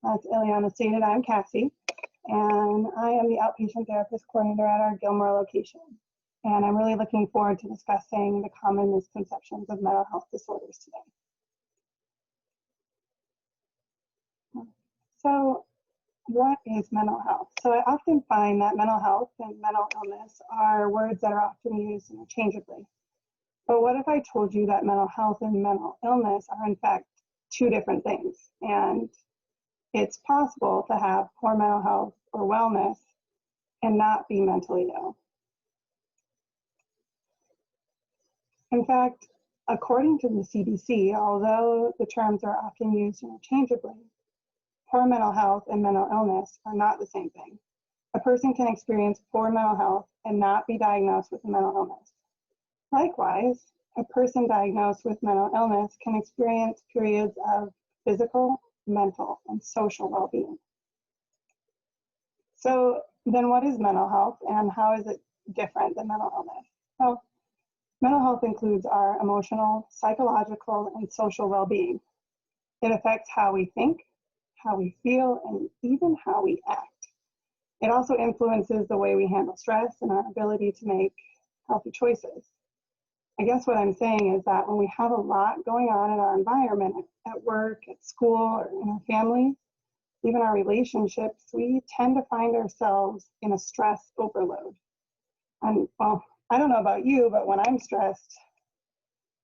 As Ileana stated, I'm Cassie, and I am the outpatient therapist coordinator at our Gilmore location. And I'm really looking forward to discussing the common misconceptions of mental health disorders today. So, what is mental health? So I often find that mental health and mental illness are words that are often used interchangeably. But what if I told you that mental health and mental illness are in fact two different things? And it's possible to have poor mental health or wellness and not be mentally ill. In fact, according to the CDC, although the terms are often used interchangeably, poor mental health and mental illness are not the same thing. A person can experience poor mental health and not be diagnosed with a mental illness. Likewise, a person diagnosed with mental illness can experience periods of physical, mental, and social well-being. So then what is mental health and how is it different than mental illness? Well, mental health includes our emotional, psychological, and social well-being. It affects how we think, how we feel, and even how we act. It also influences the way we handle stress and our ability to make healthy choices. I guess what I'm saying is that when we have a lot going on in our environment, at work, at school, or in our families, even our relationships, we tend to find ourselves in a stress overload. And well, I don't know about you, but when I'm stressed,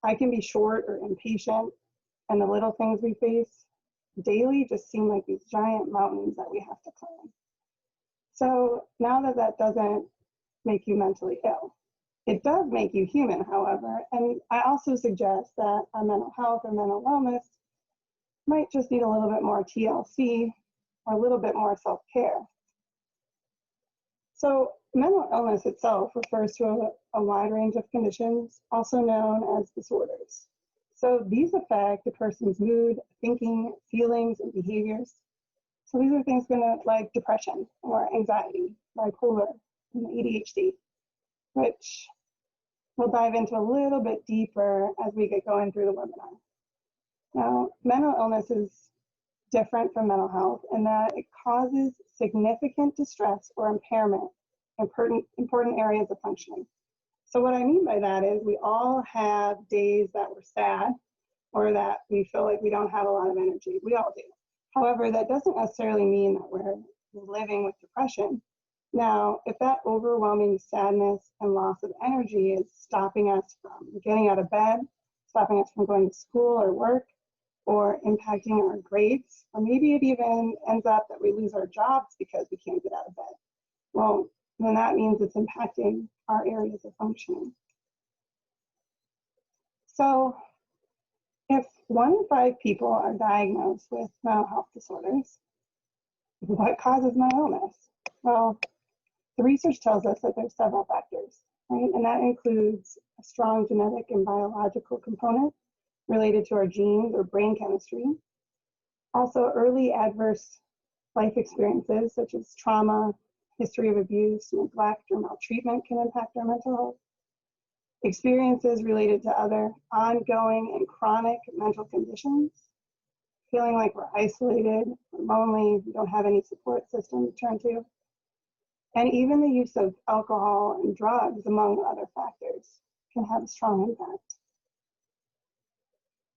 I can be short or impatient, and the little things we face daily just seem like these giant mountains that we have to climb. So now that that doesn't make you mentally ill, it does make you human, however, and I also suggest that our mental health or mental wellness might just need a little bit more TLC or a little bit more self-care. So mental illness itself refers to a wide range of conditions, also known as disorders. So these affect a person's mood, thinking, feelings, and behaviors. So these are things like depression or anxiety, bipolar, and ADHD, which we'll dive into a little bit deeper as we get going through the webinar. Now, mental illness is different from mental health in that it causes significant distress or impairment in important areas of functioning. So what I mean by that is we all have days that we're sad or that we feel like we don't have a lot of energy. We all do. However, that doesn't necessarily mean that we're living with depression. Now, if that overwhelming sadness and loss of energy is stopping us from getting out of bed, stopping us from going to school or work, or impacting our grades, or maybe it even ends up that we lose our jobs because we can't get out of bed, well, then that means it's impacting our areas of functioning. So if 1 in 5 people are diagnosed with mental health disorders, what causes mental illness? Well, the research tells us that there's several factors, right? And that includes a strong genetic and biological component related to our genes or brain chemistry. Also, early adverse life experiences such as trauma, history of abuse, neglect, or maltreatment can impact our mental health. Experiences related to other ongoing and chronic mental conditions, feeling like we're isolated, or lonely, we don't have any support system to turn to, and even the use of alcohol and drugs, among other factors, can have a strong impact.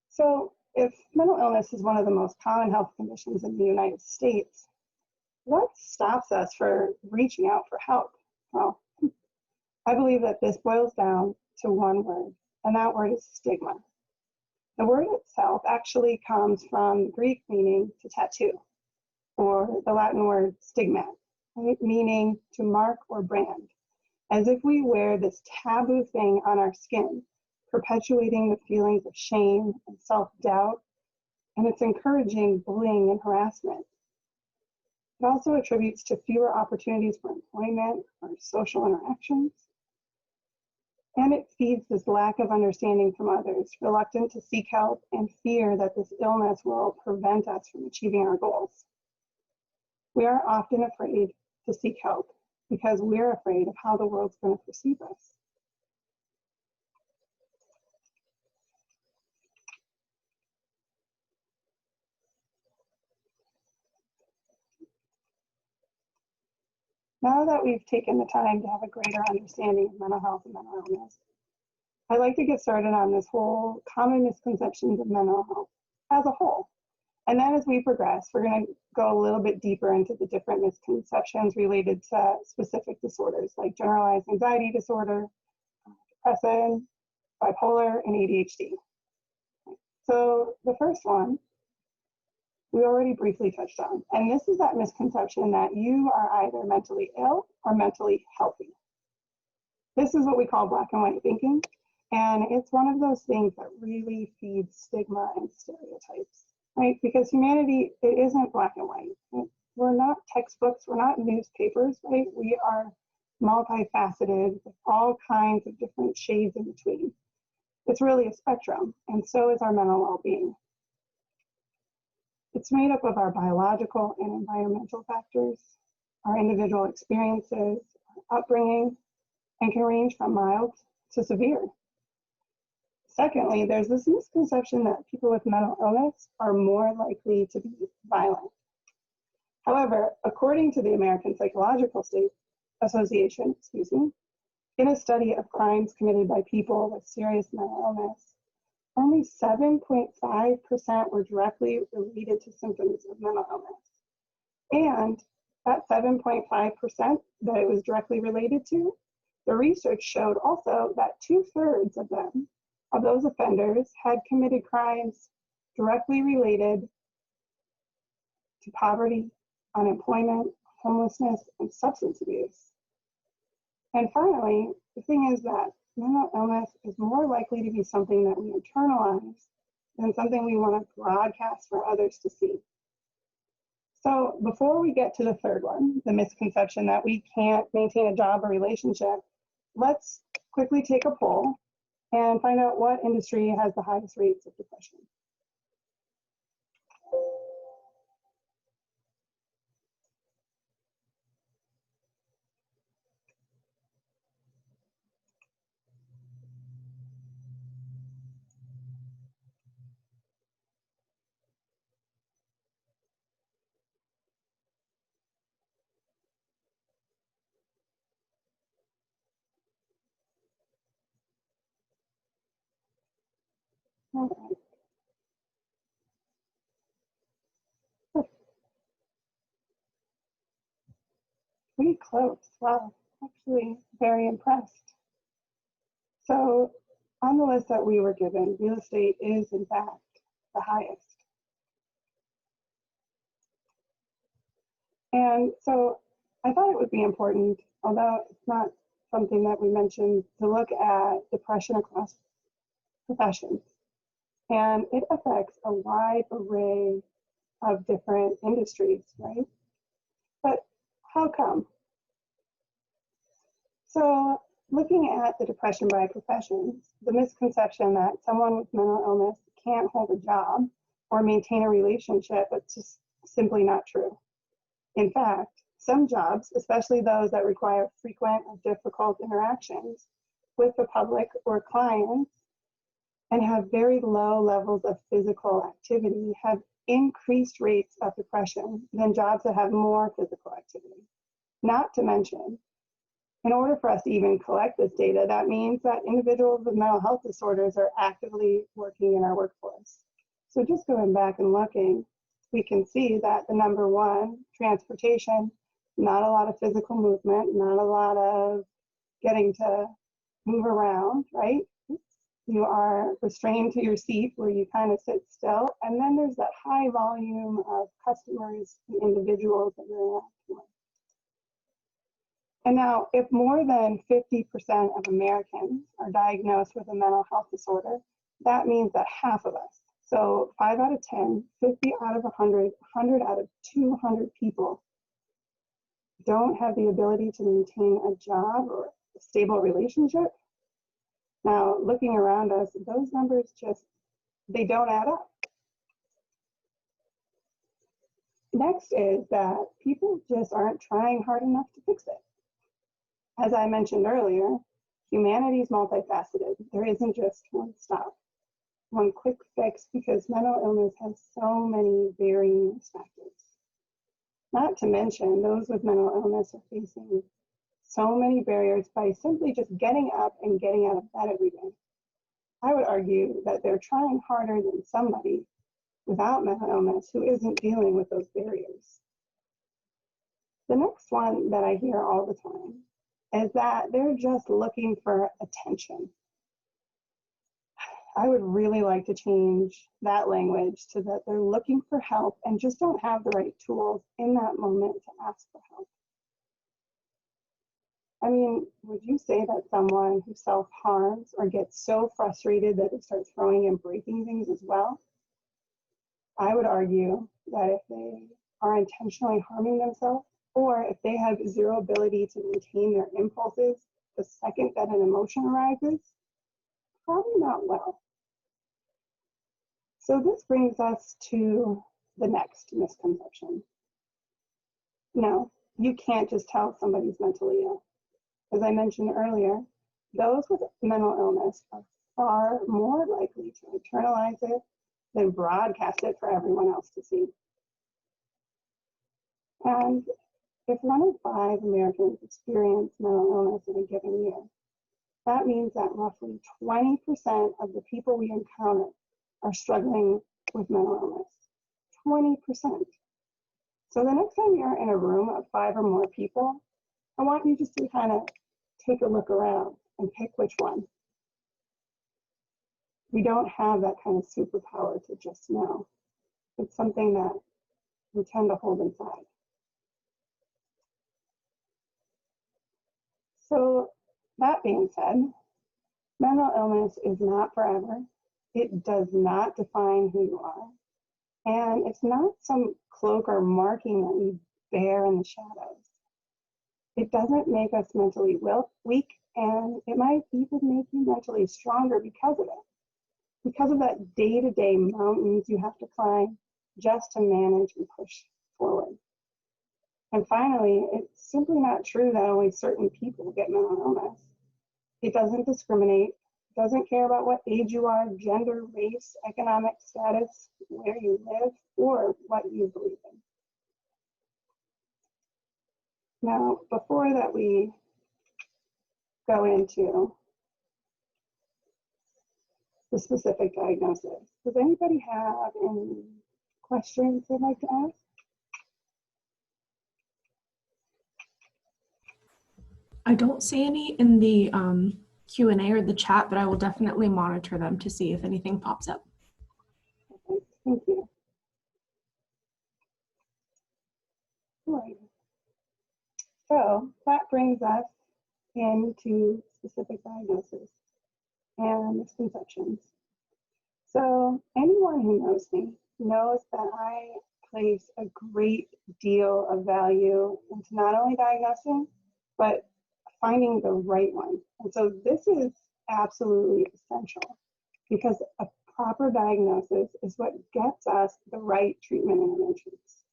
So if mental illness is one of the most common health conditions in the United States, what stops us from reaching out for help? Well, I believe that this boils down to one word, and that word is stigma. The word itself actually comes from Greek meaning to tattoo, or the Latin word stigmat, right? Meaning to mark or brand, as if we wear this taboo thing on our skin, perpetuating the feelings of shame and self-doubt, and it's encouraging bullying and harassment. It also attributes to fewer opportunities for employment or social interactions, and it feeds this lack of understanding from others, reluctant to seek help and fear that this illness will prevent us from achieving our goals. We are often afraid to seek help because we're afraid of how the world's going to perceive us. Now that we've taken the time to have a greater understanding of mental health and mental illness, I'd like to get started on this whole common misconceptions of mental health as a whole. And then as we progress, we're going to go a little bit deeper into the different misconceptions related to specific disorders like generalized anxiety disorder, depressive, bipolar, and ADHD. So the first one, we already briefly touched on, and this is that misconception that you are either mentally ill or mentally healthy. This is what we call black and white thinking, and it's one of those things that really feeds stigma and stereotypes, right? Because humanity, it isn't black and white. We're not textbooks, we're not newspapers, right? We are multifaceted with all kinds of different shades in between. It's really a spectrum, and so is our mental well-being. It's made up of our biological and environmental factors, our individual experiences, our upbringing, and can range from mild to severe. Secondly, there's this misconception that people with mental illness are more likely to be violent. However, according to the American Psychological Association, in a study of crimes committed by people with serious mental illness, only 7.5% were directly related to symptoms of mental illness. And that 7.5% that it was directly related to, the research showed also that 2/3 of them, of those offenders, had committed crimes directly related to poverty, unemployment, homelessness, and substance abuse. And finally, the thing is that mental illness is more likely to be something that we internalize than something we want to broadcast for others to see. So before we get to the third one, the misconception that we can't maintain a job or relationship, let's quickly take a poll and find out what industry has the highest rates of depression. All right. Pretty close. Wow, actually very impressed. So on the list that we were given, real estate is in fact the highest. And so I thought it would be important, although it's not something that we mentioned, to look at depression across professions. And it affects a wide array of different industries, right? But how come? So looking at the depression by professions, the misconception that someone with mental illness can't hold a job or maintain a relationship, it's just simply not true. In fact, some jobs, especially those that require frequent or difficult interactions with the public or clients and have very low levels of physical activity, have increased rates of depression than jobs that have more physical activity. Not to mention, in order for us to even collect this data, that means that individuals with mental health disorders are actively working in our workforce. So just going back and looking, we can see that the number one, transportation, not a lot of physical movement, not a lot of getting to move around, right? You are restrained to your seat where you kind of sit still. And then there's that high volume of customers and individuals that you're interacting with. And now, if more than 50% of Americans are diagnosed with a mental health disorder, that means that half of us, so 5 out of 10, 50 out of 100, 100 out of 200 people don't have the ability to maintain a job or a stable relationship. Now, looking around us, those numbers just, they don't add up. Next is that people just aren't trying hard enough to fix it. As I mentioned earlier, humanity is multifaceted. There isn't just one stop, one quick fix, because mental illness has so many varying factors. Not to mention, those with mental illness are facing so many barriers by simply just getting up and getting out of bed every day. I would argue that they're trying harder than somebody without mental illness who isn't dealing with those barriers. The next one that I hear all the time is that they're just looking for attention. I would really like to change that language to that they're looking for help and just don't have the right tools in that moment to ask for help. I mean, would you say that someone who self-harms or gets so frustrated that they start throwing and breaking things as well? I would argue that if they are intentionally harming themselves, or if they have zero ability to maintain their impulses the second that an emotion arises, probably not well. So this brings us to the next misconception. No, you can't just tell somebody's mentally ill. As I mentioned earlier, those with mental illness are far more likely to internalize it than broadcast it for everyone else to see. And if 1 in 5 Americans experience mental illness in a given year, that means that roughly 20% of the people we encounter are struggling with mental illness. 20%. So the next time you're in a room of 5 or more people, I want you just to kind of take a look around and pick which one. We don't have that kind of superpower to just know. It's something that we tend to hold inside. So that being said, mental illness is not forever. It does not define who you are. And it's not some cloak or marking that we bear in the shadows. It doesn't make us mentally weak, and it might even make you mentally stronger because of it. Because of that day-to-day mountains you have to climb just to manage and push forward. And finally, it's simply not true that only certain people get mental illness. It doesn't discriminate, doesn't care about what age you are, gender, race, economic status, where you live, or what you believe in. Now, before that we go into the specific diagnosis, does anybody have any questions they'd like to ask? I don't see any in the Q&A or the chat, but I will definitely monitor them to see if anything pops up. Okay, thank you. All right. So that brings us into specific diagnosis and misconceptions. So anyone who knows me knows that I place a great deal of value into not only diagnosing, but finding the right one. And so this is absolutely essential because a proper diagnosis is what gets us the right treatment interventions.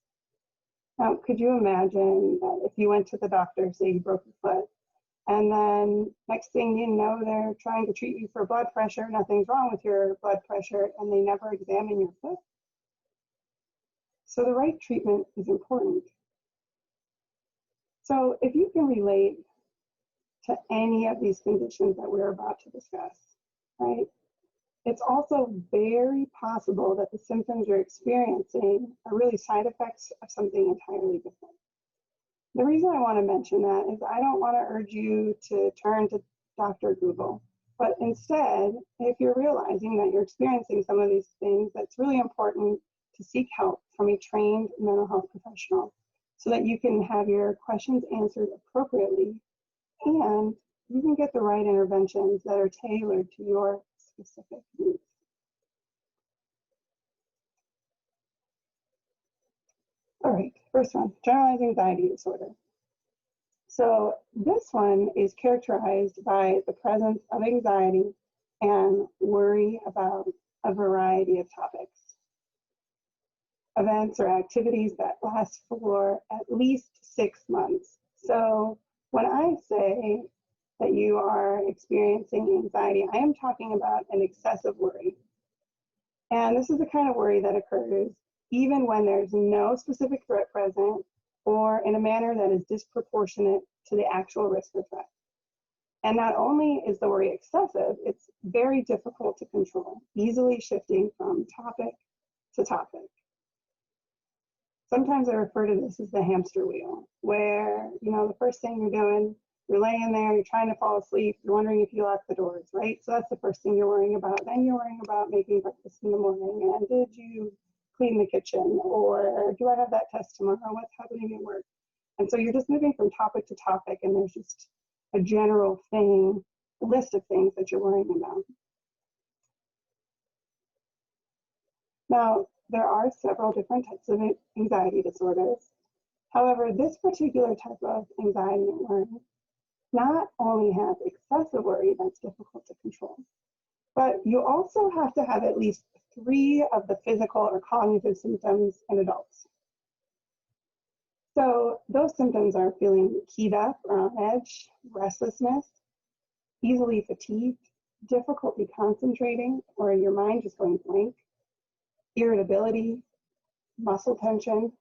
Now, could you imagine that if you went to the doctor, say you broke your foot, and then next thing you know, they're trying to treat you for blood pressure, nothing's wrong with your blood pressure, and they never examine your foot? So the right treatment is important. So if you can relate to any of these conditions that we're about to discuss, right? It's also very possible that the symptoms you're experiencing are really side effects of something entirely different. The reason I want to mention that is I don't want to urge you to turn to Dr. Google, but instead, if you're realizing that you're experiencing some of these things, that's really important to seek help from a trained mental health professional so that you can have your questions answered appropriately and you can get the right interventions that are tailored to your specific needs. All right, first one, generalized anxiety disorder. So this one is characterized by the presence of anxiety and worry about a variety of topics. Events or activities that last for at least 6 months. So when I say that you are experiencing anxiety, I am talking about an excessive worry. And this is the kind of worry that occurs even when there's no specific threat present or in a manner that is disproportionate to the actual risk or threat. And not only is the worry excessive, it's very difficult to control, easily shifting from topic to topic. Sometimes I refer to this as the hamster wheel, where, the first thing you're doing, you're laying there, you're trying to fall asleep, you're wondering if you locked the doors, right? So that's the first thing you're worrying about. Then you're worrying about making breakfast in the morning, and did you clean the kitchen, or do I have that test tomorrow? What's happening at work? And so you're just moving from topic to topic, and there's just a general list of things that you're worrying about. Now, there are several different types of anxiety disorders. However, this particular type of anxiety and worry not only has excessive worry that's difficult to control, but you also have to have at least 3 of the physical or cognitive symptoms in adults. So those symptoms are feeling keyed up or on edge, restlessness, easily fatigued, difficulty concentrating, or your mind just going blank, irritability, muscle tension,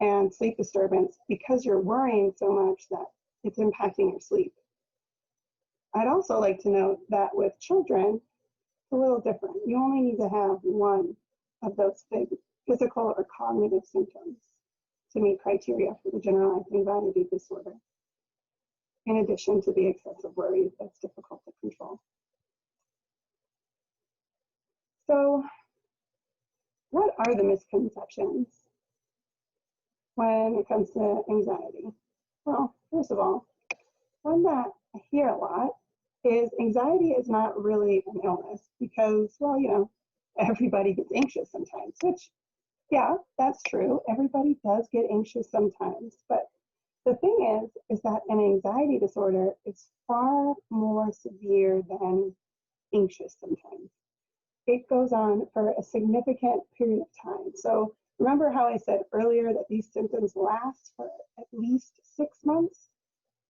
and sleep disturbance because you're worrying so much that it's impacting your sleep. I'd also like to note that with children, it's a little different. You only need to have 1 of those physical or cognitive symptoms to meet criteria for the generalized anxiety disorder, in addition to the excessive worry that's difficult to control. So, what are the misconceptions when it comes to anxiety? Well, first of all, one that I hear a lot is anxiety is not really an illness because, well, everybody gets anxious sometimes, which, yeah, that's true. Everybody does get anxious sometimes. But the thing is that an anxiety disorder is far more severe than anxious sometimes. It goes on for a significant period of time. So remember how I said earlier that these symptoms last for at least 6 months?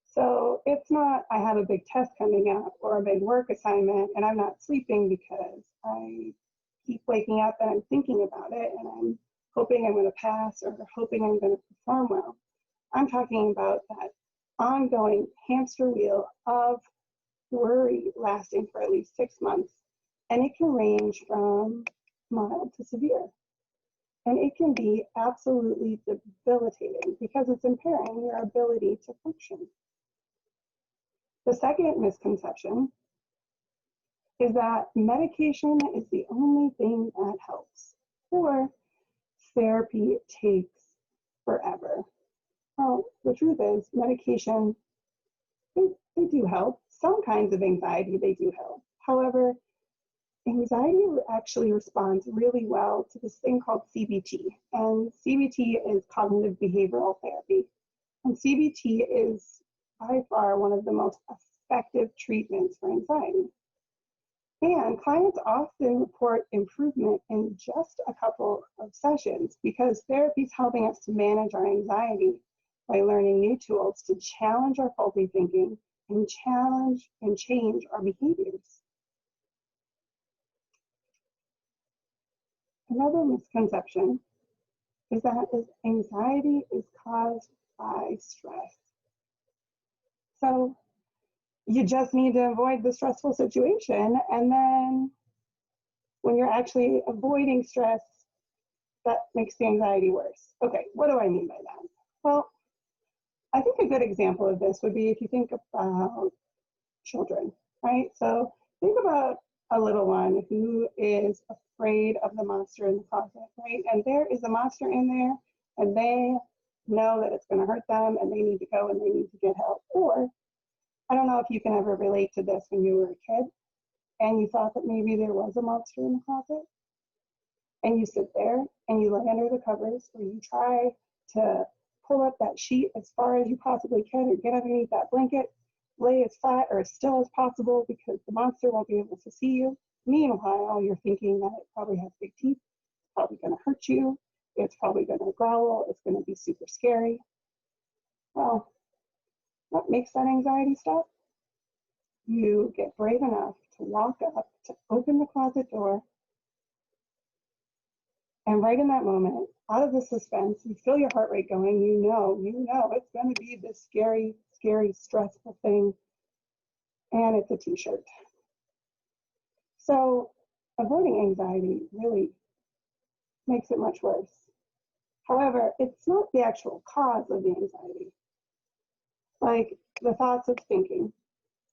So it's not, I have a big test coming up or a big work assignment and I'm not sleeping because I keep waking up and I'm thinking about it and I'm hoping I'm going to pass or hoping I'm going to perform well. I'm talking about that ongoing hamster wheel of worry lasting for at least 6 months. And it can range from mild to severe. And it can be absolutely debilitating because it's impairing your ability to function. The second misconception is that medication is the only thing that helps, or therapy takes forever. Well, the truth is, medication, they do help. Some kinds of anxiety, they do help. However, anxiety actually responds really well to this thing called CBT. And CBT is cognitive behavioral therapy. And CBT is by far one of the most effective treatments for anxiety. And clients often report improvement in just a couple of sessions because therapy is helping us to manage our anxiety by learning new tools to challenge our faulty thinking and challenge and change our behaviors. Another misconception is that anxiety is caused by stress. So you just need to avoid the stressful situation, and then when you're actually avoiding stress, that makes the anxiety worse. Okay, what do I mean by that? Well, I think a good example of this would be if you think about children, right? So think about a little one who is afraid of the monster in the closet, right? And there is a monster in there, and they know that it's going to hurt them, and they need to go and they need to get help. Or I don't know if you can ever relate to this when you were a kid and you thought that maybe there was a monster in the closet, and you sit there and you lay under the covers, or you try to pull up that sheet as far as you possibly can or get underneath that blanket, lay as flat or as still as possible because the monster won't be able to see you. Meanwhile, you're thinking that it probably has big teeth, it's probably going to hurt you, it's probably going to growl, it's going to be super scary. Well, what makes that anxiety stop? You get brave enough to walk up, to open the closet door, And right in that moment, out of the suspense, you feel your heart rate going, you know it's going to be this scary, scary, stressful thing. And it's a t-shirt. So avoiding anxiety really makes it much worse. However, it's not the actual cause of the anxiety. Like the thoughts of thinking,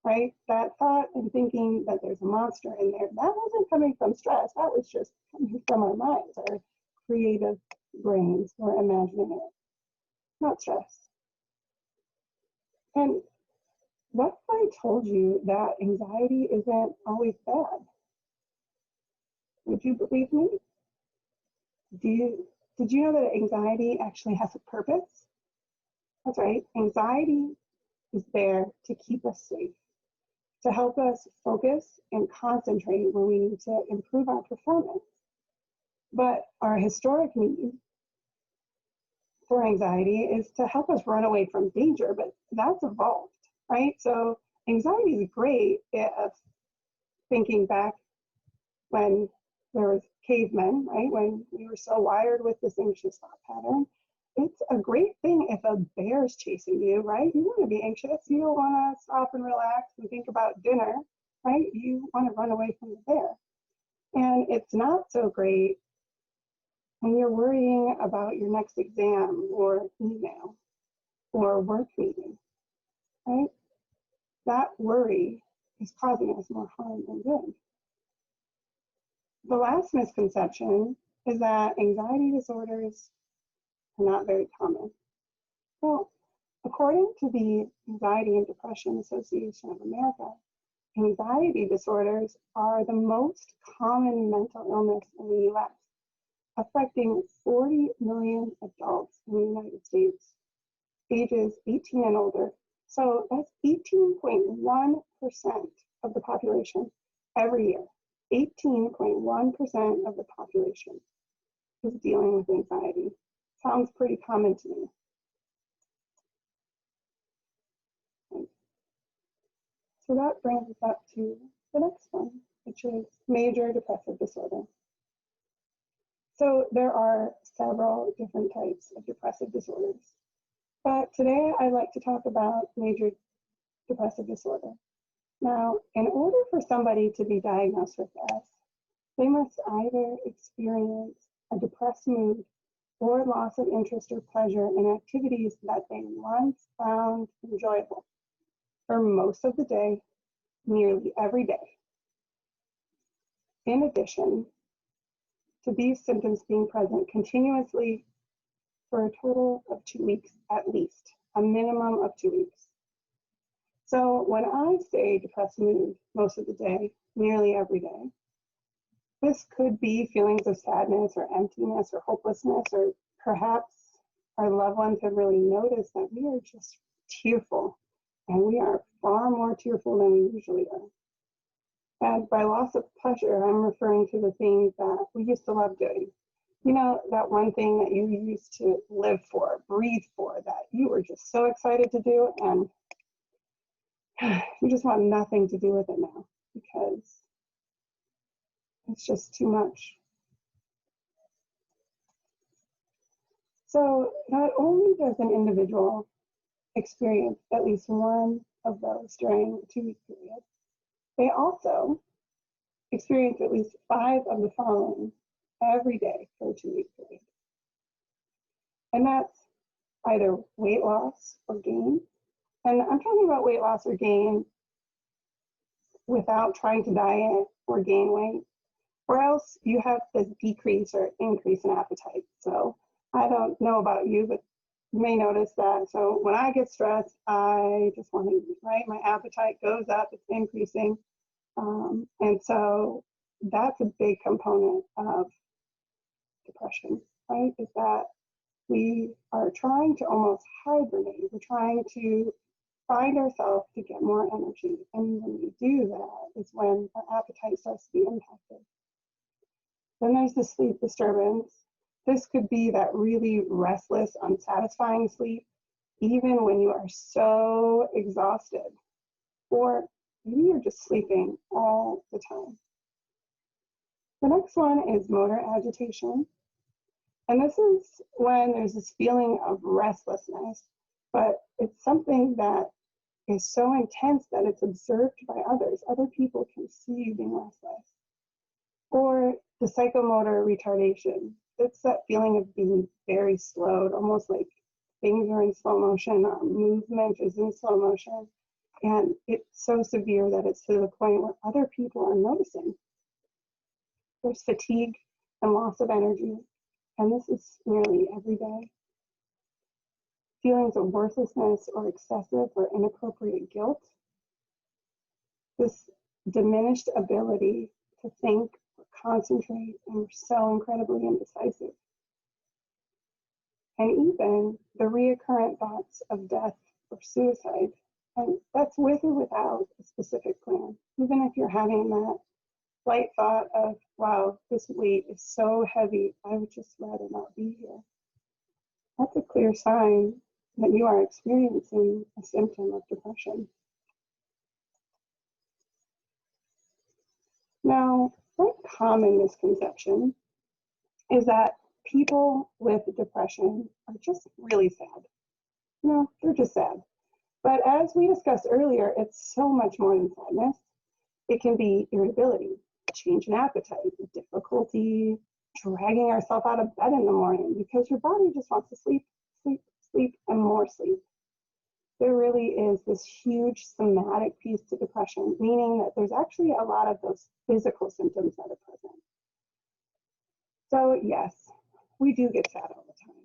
right? That thought and thinking that there's a monster in there, that wasn't coming from stress. That was just coming from our minds, our creative brains were imagining it, not stress. And what if I told you that anxiety isn't always bad? Would you believe me? Did you know that anxiety actually has a purpose? That's right. Anxiety is there to keep us safe, to help us focus and concentrate when we need to improve our performance. But our historic need for anxiety is to help us run away from danger, but that's evolved, right? So anxiety is great if thinking back when there was cavemen, right? When we were so wired with this anxious thought pattern. It's a great thing if a bear's chasing you, right? You want to be anxious. You don't want to stop and relax and think about dinner, right? You want to run away from the bear. And it's not so great when you're worrying about your next exam or email or work meeting, right? That worry is causing us more harm than good. The last misconception is that anxiety disorders are not very common. Well, according to the Anxiety and Depression Association of America, anxiety disorders are the most common mental illness in the US, affecting 40 million adults in the United States, ages 18 and older. So that's 18.1% of the population every year. 18.1% of the population is dealing with anxiety. Sounds pretty common to me. So that brings us up to the next one, which is major depressive disorder. So there are several different types of depressive disorders, but today I'd like to talk about major depressive disorder. Now, in order for somebody to be diagnosed with this, they must either experience a depressed mood or loss of interest or pleasure in activities that they once found enjoyable for most of the day, nearly every day. In addition to these symptoms being present continuously for a total of 2 weeks at least, a minimum of 2 weeks. So when I say depressed mood most of the day, nearly every day, this could be feelings of sadness or emptiness or hopelessness, or perhaps our loved ones have really noticed that we are just tearful, and we are far more tearful than we usually are. And by loss of pleasure, I'm referring to the things that we used to love doing. You know, that one thing that you used to live for, breathe for, that you were just so excited to do, and you just want nothing to do with it now because it's just too much. So not only does an individual experience at least one of those during a 2-week period, they also experience at least 5 of the following every day for a 2-week period. And that's either weight loss or gain. And I'm talking about weight loss or gain without trying to diet or gain weight, or else you have this decrease or increase in appetite. So I don't know about you, but you may notice that. So when I get stressed, I just want to eat, right? My appetite goes up, it's increasing. And so that's a big component of depression, right? Is that we are trying to almost hibernate. We're trying to find ourselves to get more energy. And when we do that is when our appetite starts to be impacted. Then there's the sleep disturbance. This could be that really restless, unsatisfying sleep, even when you are so exhausted. Or maybe you're just sleeping all the time. The next one is motor agitation. And this is when there's this feeling of restlessness, but it's something that is so intense that it's observed by others. Other people can see you being restless. Or the psychomotor retardation. It's that feeling of being very slowed, almost like things are in slow motion, our movement is in slow motion. And it's so severe that it's to the point where other people are noticing. There's fatigue and loss of energy, and this is nearly every day. Feelings of worthlessness or excessive or inappropriate guilt. This diminished ability to think or concentrate, and we're so incredibly indecisive. And even the recurrent thoughts of death or suicide. And that's with or without a specific plan. Even if you're having that light thought of, wow, this weight is so heavy, I would just rather not be here. That's a clear sign that you are experiencing a symptom of depression. Now, one common misconception is that people with depression are just really sad. No, they're just sad. But as we discussed earlier, it's so much more than sadness. It can be irritability, change in appetite, difficulty dragging ourselves out of bed in the morning because your body just wants to sleep, sleep, sleep, and more sleep. There really is this huge somatic piece to depression, meaning that there's actually a lot of those physical symptoms that are present. So yes, we do get sad all the time.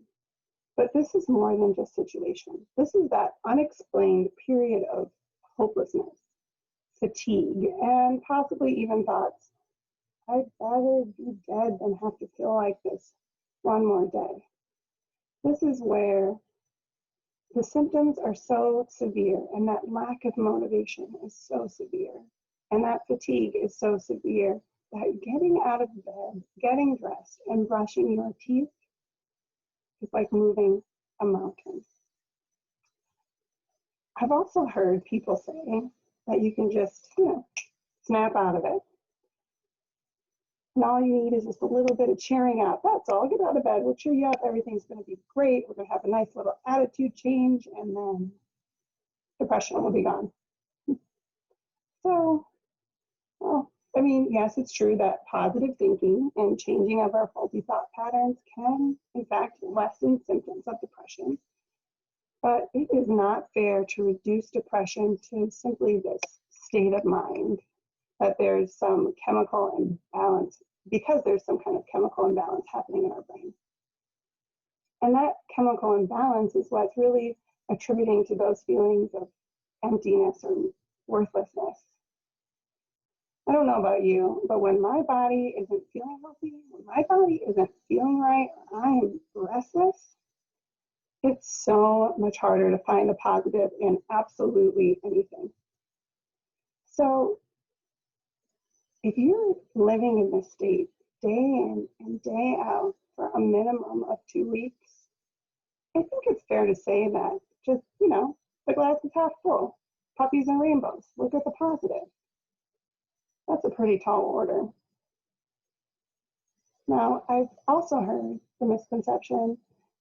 But this is more than just situation. This is that unexplained period of hopelessness, fatigue, and possibly even thoughts, I'd rather be dead than have to feel like this one more day. This is where the symptoms are so severe and that lack of motivation is so severe and that fatigue is so severe that getting out of bed, getting dressed, and brushing your teeth is like moving a mountain. I've also heard people say that you can just, snap out of it. And all you need is just a little bit of cheering up. That's all. Get out of bed. We'll cheer you up. Everything's going to be great. We're going to have a nice little attitude change, and then depression will be gone. So, well, I mean, yes, it's true that positive thinking and changing of our faulty thought patterns can, in fact, lessen symptoms of depression. But it is not fair to reduce depression to simply this state of mind, that there's some chemical imbalance, because there's some kind of chemical imbalance happening in our brain. And that chemical imbalance is what's really attributing to those feelings of emptiness or worthlessness. I don't know about you, but when my body isn't feeling healthy, when my body isn't feeling right, I am restless, it's so much harder to find the positive in absolutely anything. So if you're living in this state day in and day out for a minimum of 2 weeks, I think it's fair to say that just, the glass is half full. Puppies and rainbows. Look at the positive. That's a pretty tall order. Now, I've also heard the misconception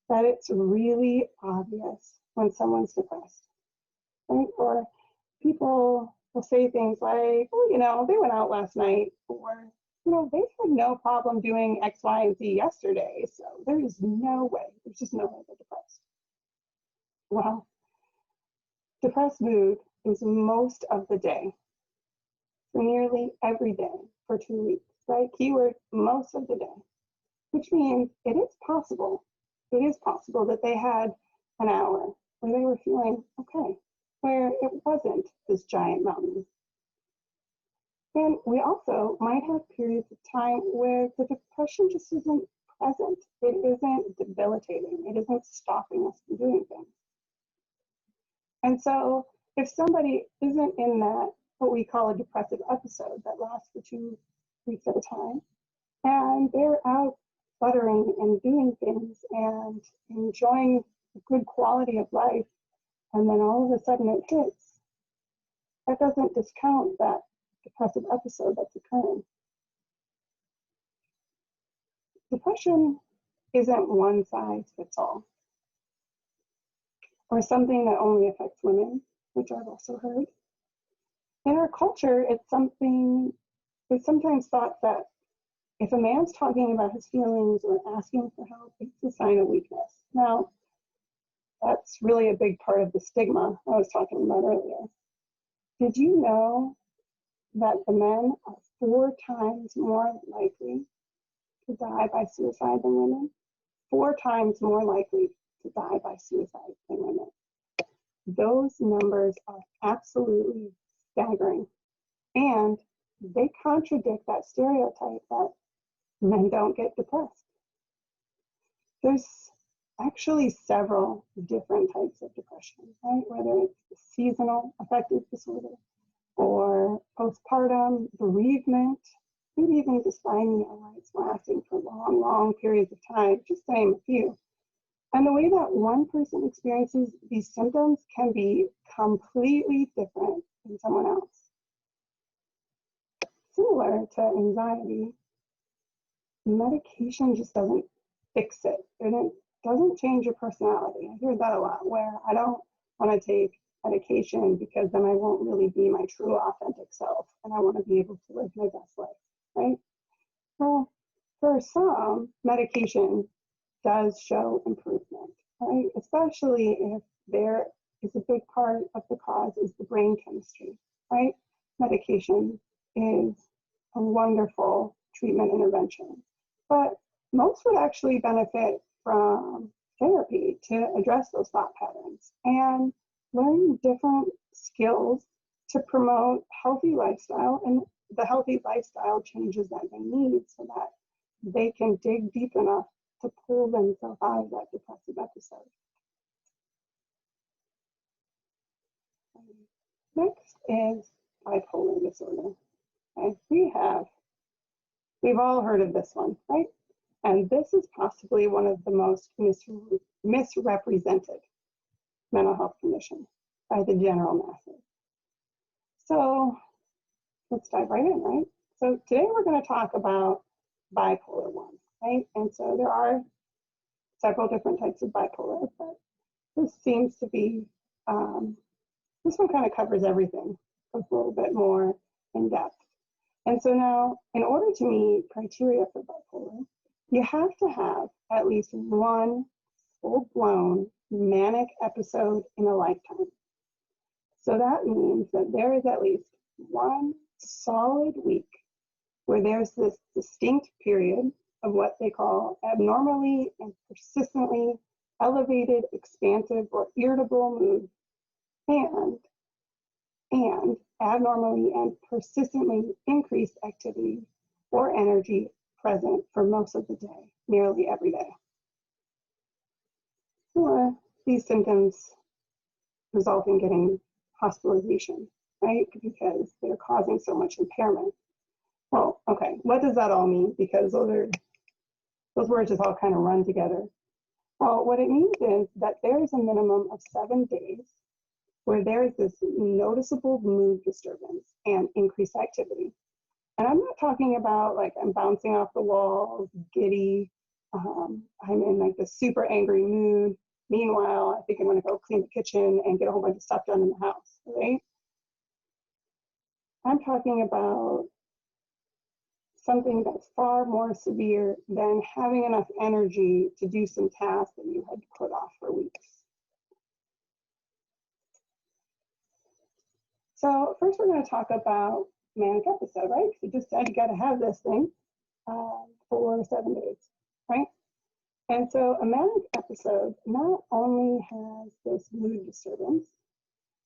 that it's really obvious when someone's depressed, right? Or people will say things like, oh, they went out last night, or, they had no problem doing X, Y, and Z yesterday, so there's no way, there's just no way they're depressed. Well, depressed mood is most of the day, for nearly every day for 2 weeks, right? Keyword, most of the day, which means it is possible that they had an hour where they were feeling okay, where it wasn't this giant mountain. And we also might have periods of time where the depression just isn't present. It isn't debilitating. It isn't stopping us from doing things. And so if somebody isn't in that, what we call a depressive episode that lasts for 2 weeks at a time, and they're out fluttering and doing things and enjoying a good quality of life, and then all of a sudden it hits, that doesn't discount that depressive episode that's occurring. Depression isn't one size fits all, or something that only affects women, which I've also heard. In our culture, it's sometimes thought that if a man's talking about his feelings or asking for help, it's a sign of weakness. Now, that's really a big part of the stigma I was talking about earlier. Did you know that the men are 4 times more likely to die by suicide than women? 4 times more likely to die by suicide than women. Those numbers are absolutely staggering. And they contradict that stereotype that men don't get depressed. There's actually several different types of depression, right? Whether it's seasonal affective disorder or postpartum, bereavement, maybe even dysthymia, where it's lasting for long, long periods of time, just name a few. And the way that one person experiences these symptoms can be completely different than someone else. Similar to anxiety, medication just doesn't fix it. It doesn't change your personality. I hear that a lot, where I don't want to take medication because then I won't really be my true authentic self, and I want to be able to live my best life, right? Well, for some, medication does show improvement, right? Especially if there is a big part of the cause is the brain chemistry, right? Medication is a wonderful treatment intervention, but most would actually benefit from therapy to address those thought patterns and learn different skills to promote healthy lifestyle and the healthy lifestyle changes that they need so that they can dig deep enough to pull themselves out of that depressive episode. Next is bipolar disorder. Okay, we've all heard of this one, right? And this is possibly one of the most misrepresented mental health conditions by the general masses. So let's dive right in, right? So today we're going to talk about bipolar 1, right? And so there are several different types of bipolar, but this seems to be, this one kind of covers everything. Goes a little bit more in depth. And so now, in order to meet criteria for bipolar, you have to have at least one full-blown manic episode in a lifetime. So that means that there is at least one solid week where there's this distinct period of what they call abnormally and persistently elevated, expansive, or irritable mood, and abnormally and persistently increased activity or energy present for most of the day, nearly every day. Or these symptoms result in getting hospitalization, right? Because they're causing so much impairment. Well, okay, what does that all mean? Because those words just all kind of run together. Well, what it means is that there is a minimum of 7 days where there is this noticeable mood disturbance and increased activity. And I'm not talking about like I'm bouncing off the walls, giddy, I'm in like this super angry mood. Meanwhile, I think I'm gonna go clean the kitchen and get a whole bunch of stuff done in the house, right? I'm talking about something that's far more severe than having enough energy to do some tasks that you had to put off for weeks. So first we're going to talk about manic episode, right? Because you just said you got to have this thing for 7 days, right? And so a manic episode not only has this mood disturbance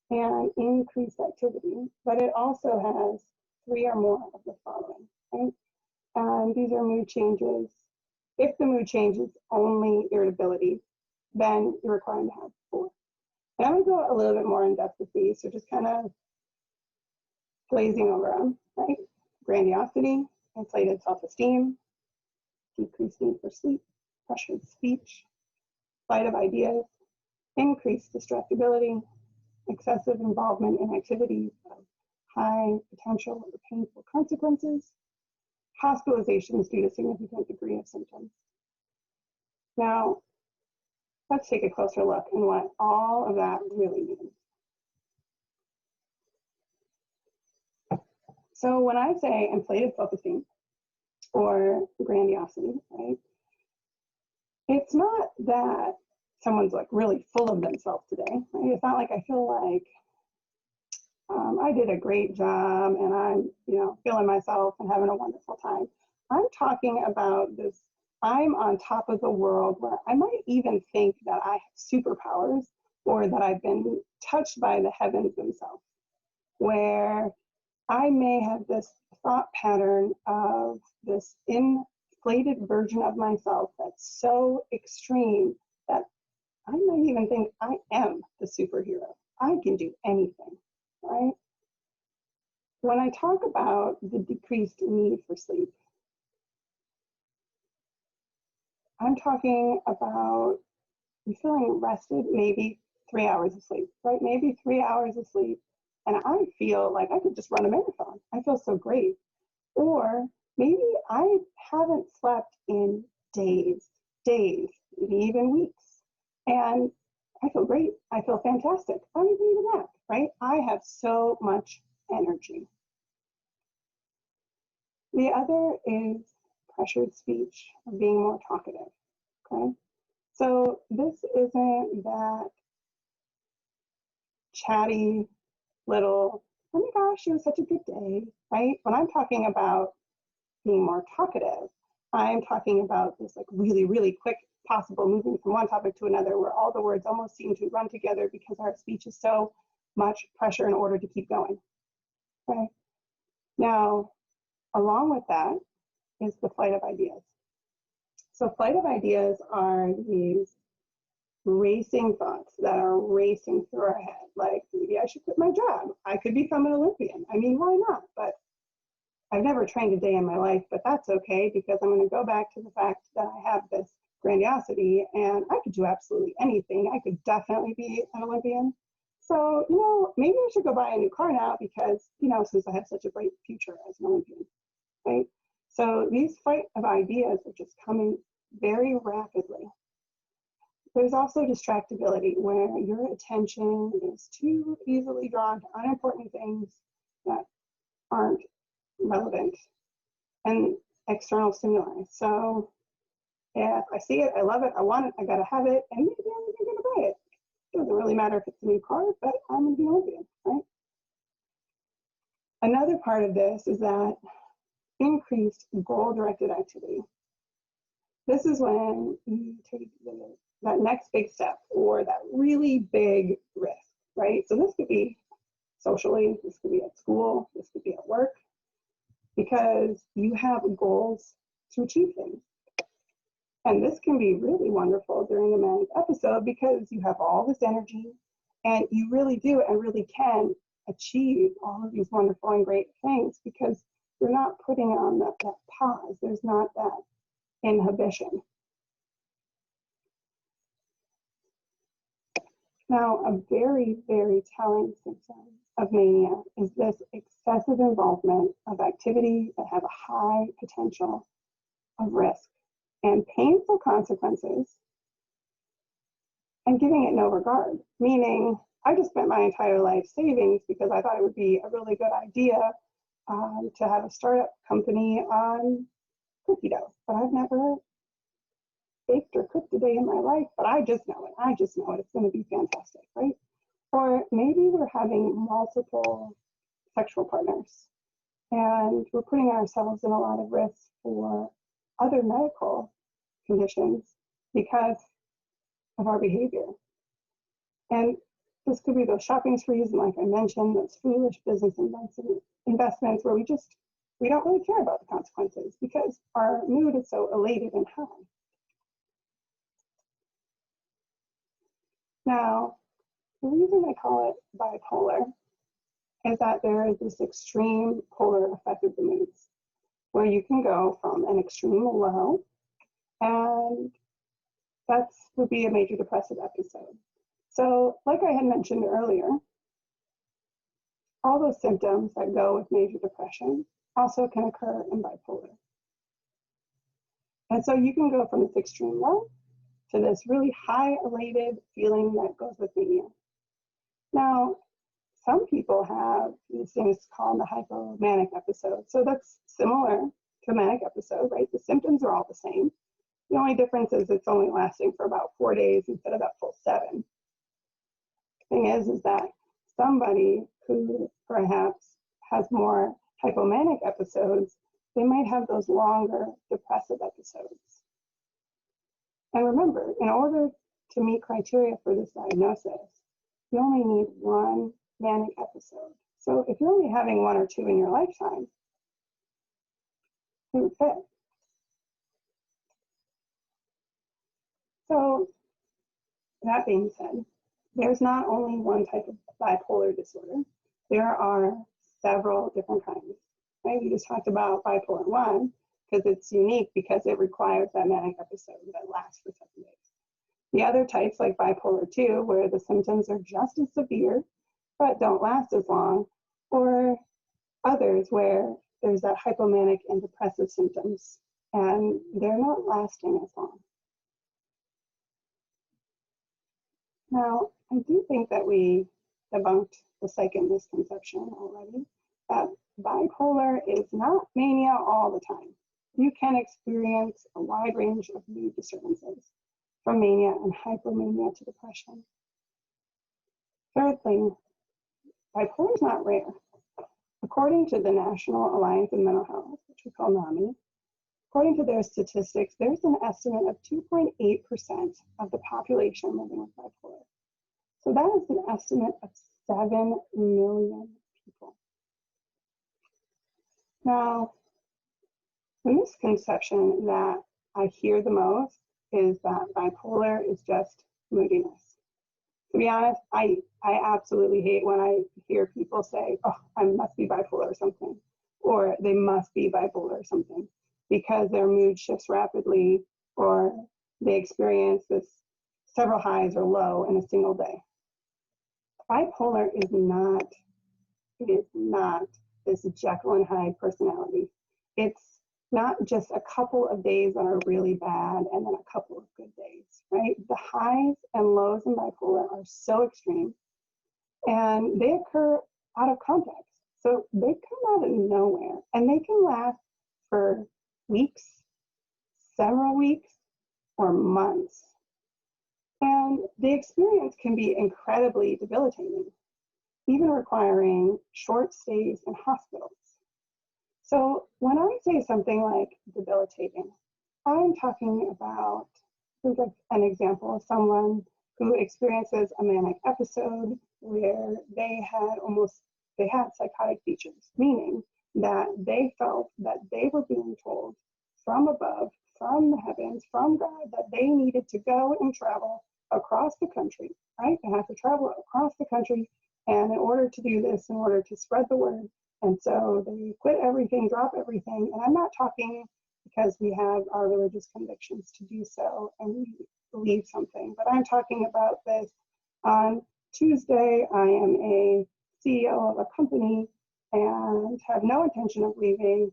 and increased activity, but it also has 3 or more of the following, right? And these are mood changes. If the mood change is only irritability, then you're required to have 4. And I'm going to go a little bit more in depth with these, so just kind of glazing over them, right? Grandiosity, inflated self-esteem, decreased need for sleep, pressured speech, flight of ideas, increased distractibility, excessive involvement in activities of high potential or painful consequences, hospitalizations due to significant degree of symptoms. Now, let's take a closer look at what all of that really means. So when I say inflated self-esteem or grandiosity, right, it's not that someone's like really full of themselves today, right? It's not like I feel like I did a great job and I'm, feeling myself and having a wonderful time. I'm talking about this, I'm on top of the world where I might even think that I have superpowers or that I've been touched by the heavens themselves, where I may have this thought pattern of this inflated version of myself that's so extreme that I might even think I am the superhero. I can do anything, right? When I talk about the decreased need for sleep, I'm talking about you feeling rested, maybe 3 hours of sleep, right? Maybe 3 hours of sleep, and I feel like I could just run a marathon. I feel so great. Or maybe I haven't slept in days, maybe even weeks, and I feel great. I feel fantastic. I don't even need a nap, right? I have so much energy. The other is pressured speech, or being more talkative, okay? So this isn't that chatty little, oh my gosh, it was such a good day, right? When I'm talking about being more talkative, I'm talking about this like really, really quick possible moving from one topic to another where all the words almost seem to run together because our speech is so much pressure in order to keep going, okay? Now, along with that is the flight of ideas. So flight of ideas are these racing thoughts that are racing through our head. Like, maybe I should quit my job. I could become an Olympian. I mean, why not? But I've never trained a day in my life, but that's okay because I'm going to go back to the fact that I have this grandiosity and I could do absolutely anything. I could definitely be an Olympian. So, maybe I should go buy a new car now because, since I have such a bright future as an Olympian, right? So these flight of ideas are just coming very rapidly. There's also distractibility, where your attention is too easily drawn to unimportant things that aren't relevant and external stimuli. So if I see it, I love it, I want it, I gotta have it, and maybe I'm even gonna buy it. It doesn't really matter if it's a new car, but I'm gonna be an Olympian, right? Another part of this is that increased goal-directed activity. This is when you take that next big step or that really big risk, right? So this could be socially, this could be at school, this could be at work, because you have goals to achieve things. And this can be really wonderful during a manic episode because you have all this energy and you really do and really can achieve all of these wonderful and great things because you're not putting on that pause. There's not that inhibition. Now, a very, very telling symptom of mania is this excessive involvement of activity that have a high potential of risk and painful consequences and giving it no regard, meaning I just spent my entire life savings because I thought it would be a really good idea to have a startup company on cookie dough, but I've never baked or cooked a day in my life, but I just know it. I just know it. It's going to be fantastic, right? Or maybe we're having multiple sexual partners and we're putting ourselves in a lot of risk for other medical conditions because of our behavior. And this could be those shopping sprees, and like I mentioned, those foolish business investments where we don't really care about the consequences because our mood is so elated and high. Now, the reason I call it bipolar is that there is this extreme polar effect of the moods, where you can go from an extreme low, and that would be a major depressive episode. So, like I had mentioned earlier, all those symptoms that go with major depression also can occur in bipolar. And so you can go from this extreme low to this really high elated feeling that goes with mania. Now, some people have these things called the hypomanic episode. So that's similar to a manic episode, right? The symptoms are all the same. The only difference is it's only lasting for about 4 days instead of that full 7. Thing is that somebody who perhaps has more hypomanic episodes, they might have those longer depressive episodes. And remember, in order to meet criteria for this diagnosis, you only need 1 manic episode. So if you're only having 1 or 2 in your lifetime, it would fit. So that being said, there's not only one type of bipolar disorder. There are several different kinds. Right? We just talked about bipolar 1 because it's unique because it requires that manic episode that lasts for 7 days. The other types like bipolar 2, where the symptoms are just as severe but don't last as long, or others where there's that hypomanic and depressive symptoms and they're not lasting as long. Now, I do think that we debunked the second misconception already, that bipolar is not mania all the time. You can experience a wide range of mood disturbances, from mania and hypermania to depression. Third thing, bipolar is not rare. According to the National Alliance on Mental Health, which we call NAMI, according to their statistics, there's an estimate of 2.8% of the population living with bipolar. So that is an estimate of 7 million people. Now, the misconception that I hear the most is that bipolar is just moodiness. To be honest, I absolutely hate when I hear people say, oh, I must be bipolar or something, or they must be bipolar or something, because their mood shifts rapidly, or they experience this several highs or low in a single day. Bipolar is not this Jekyll and Hyde personality. It's not just a couple of days that are really bad and then a couple of good days, right? The highs and lows in bipolar are so extreme and they occur out of context. So they come out of nowhere and they can last for weeks, several weeks, or months. And the experience can be incredibly debilitating, even requiring short stays in hospitals. So when I say something like debilitating, I'm talking about, think of an example of someone who experiences a manic episode where they had psychotic features, meaning that they felt that they were being told from above, from the heavens, from God, that they needed to go and travel across the country, right? They have to travel across the country, and in order to do this, in order to spread the word, and so they quit everything, drop everything, and I'm not talking because we have our religious convictions to do so and we believe something, but I'm talking about this. On Tuesday, I am a CEO of a company and have no intention of leaving,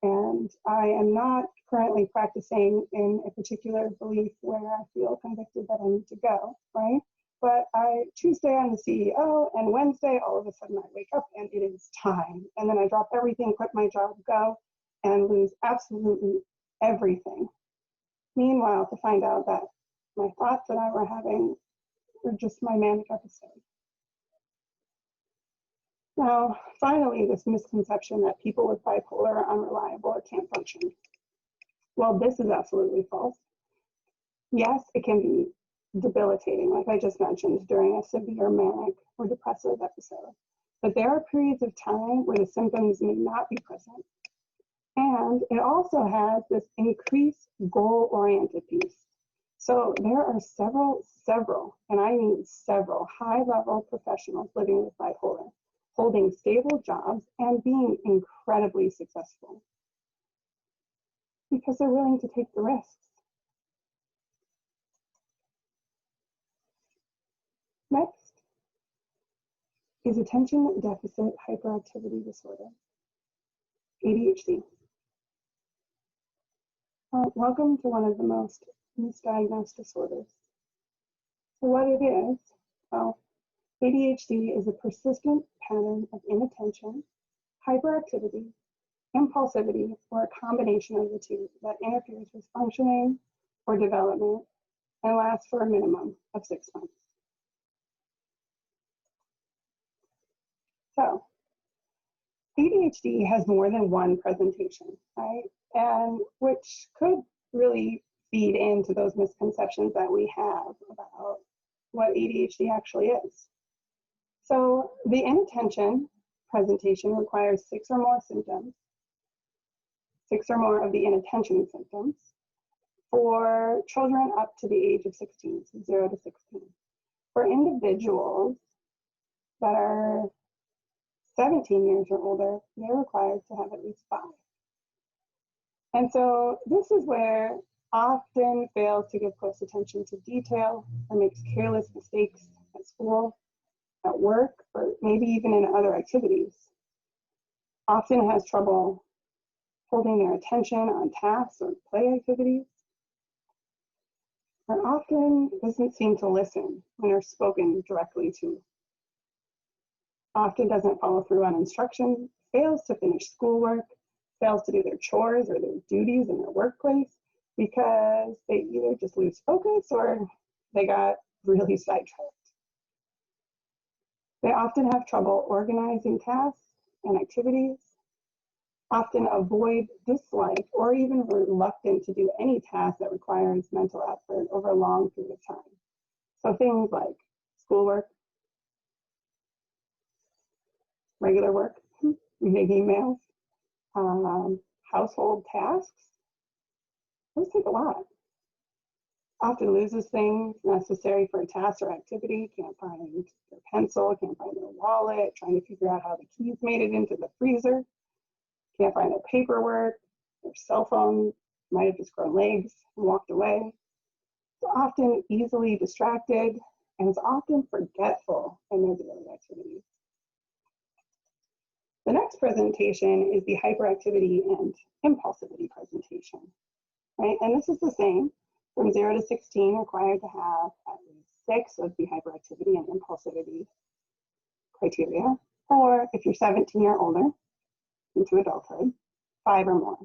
and I am not currently practicing in a particular belief where I feel convicted that I need to go, right? But Tuesday I'm the CEO, and Wednesday all of a sudden I wake up and it is time. And then I drop everything, quit my job, go, and lose absolutely everything. Meanwhile, to find out that my thoughts that I were having were just my manic episode. Now, finally, this misconception that people with bipolar are unreliable or can't function. Well, this is absolutely false. Yes, it can be debilitating, like I just mentioned, during a severe manic or depressive episode. But there are periods of time where the symptoms may not be present. And it also has this increased goal-oriented piece. So there are several, and I mean several, high-level professionals living with bipolar, holding stable jobs and being incredibly successful because they're willing to take the risks. Next is attention deficit hyperactivity disorder, ADHD. Welcome to one of the most misdiagnosed disorders. So what it is, well, ADHD is a persistent pattern of inattention, hyperactivity, impulsivity, or a combination of the two that interferes with functioning or development and lasts for a minimum of 6 months. So ADHD has more than one presentation, right? And which could really feed into those misconceptions that we have about what ADHD actually is. So the inattention presentation requires 6 or more symptoms, 6 or more of the inattention symptoms for children up to the age of 16, so 0 to 16. For individuals that are 17 years or older, they're required to have at least 5. And so this is where often fails to give close attention to detail or makes careless mistakes at school, at work, or maybe even in other activities. Often has trouble holding their attention on tasks or play activities. And often doesn't seem to listen when they're spoken directly to. Often doesn't follow through on instruction, fails to finish schoolwork, fails to do their chores or their duties in their workplace because they either just lose focus or they got really sidetracked. They often have trouble organizing tasks and activities, often avoid, dislike, or even reluctant to do any task that requires mental effort over a long period of time. So things like schoolwork, regular work, reading emails, household tasks, those take a lot. Often loses things necessary for a task or activity, can't find their pencil, can't find their wallet, trying to figure out how the keys made it into the freezer, can't find their paperwork, their cell phone might have just grown legs and walked away. It's often easily distracted and is often forgetful in their daily activities. The next presentation is the hyperactivity and impulsivity presentation, right? And this is the same. From 0 to 16, required to have at least 6 of the hyperactivity and impulsivity criteria, or if you're 17 or older, into adulthood, 5 or more.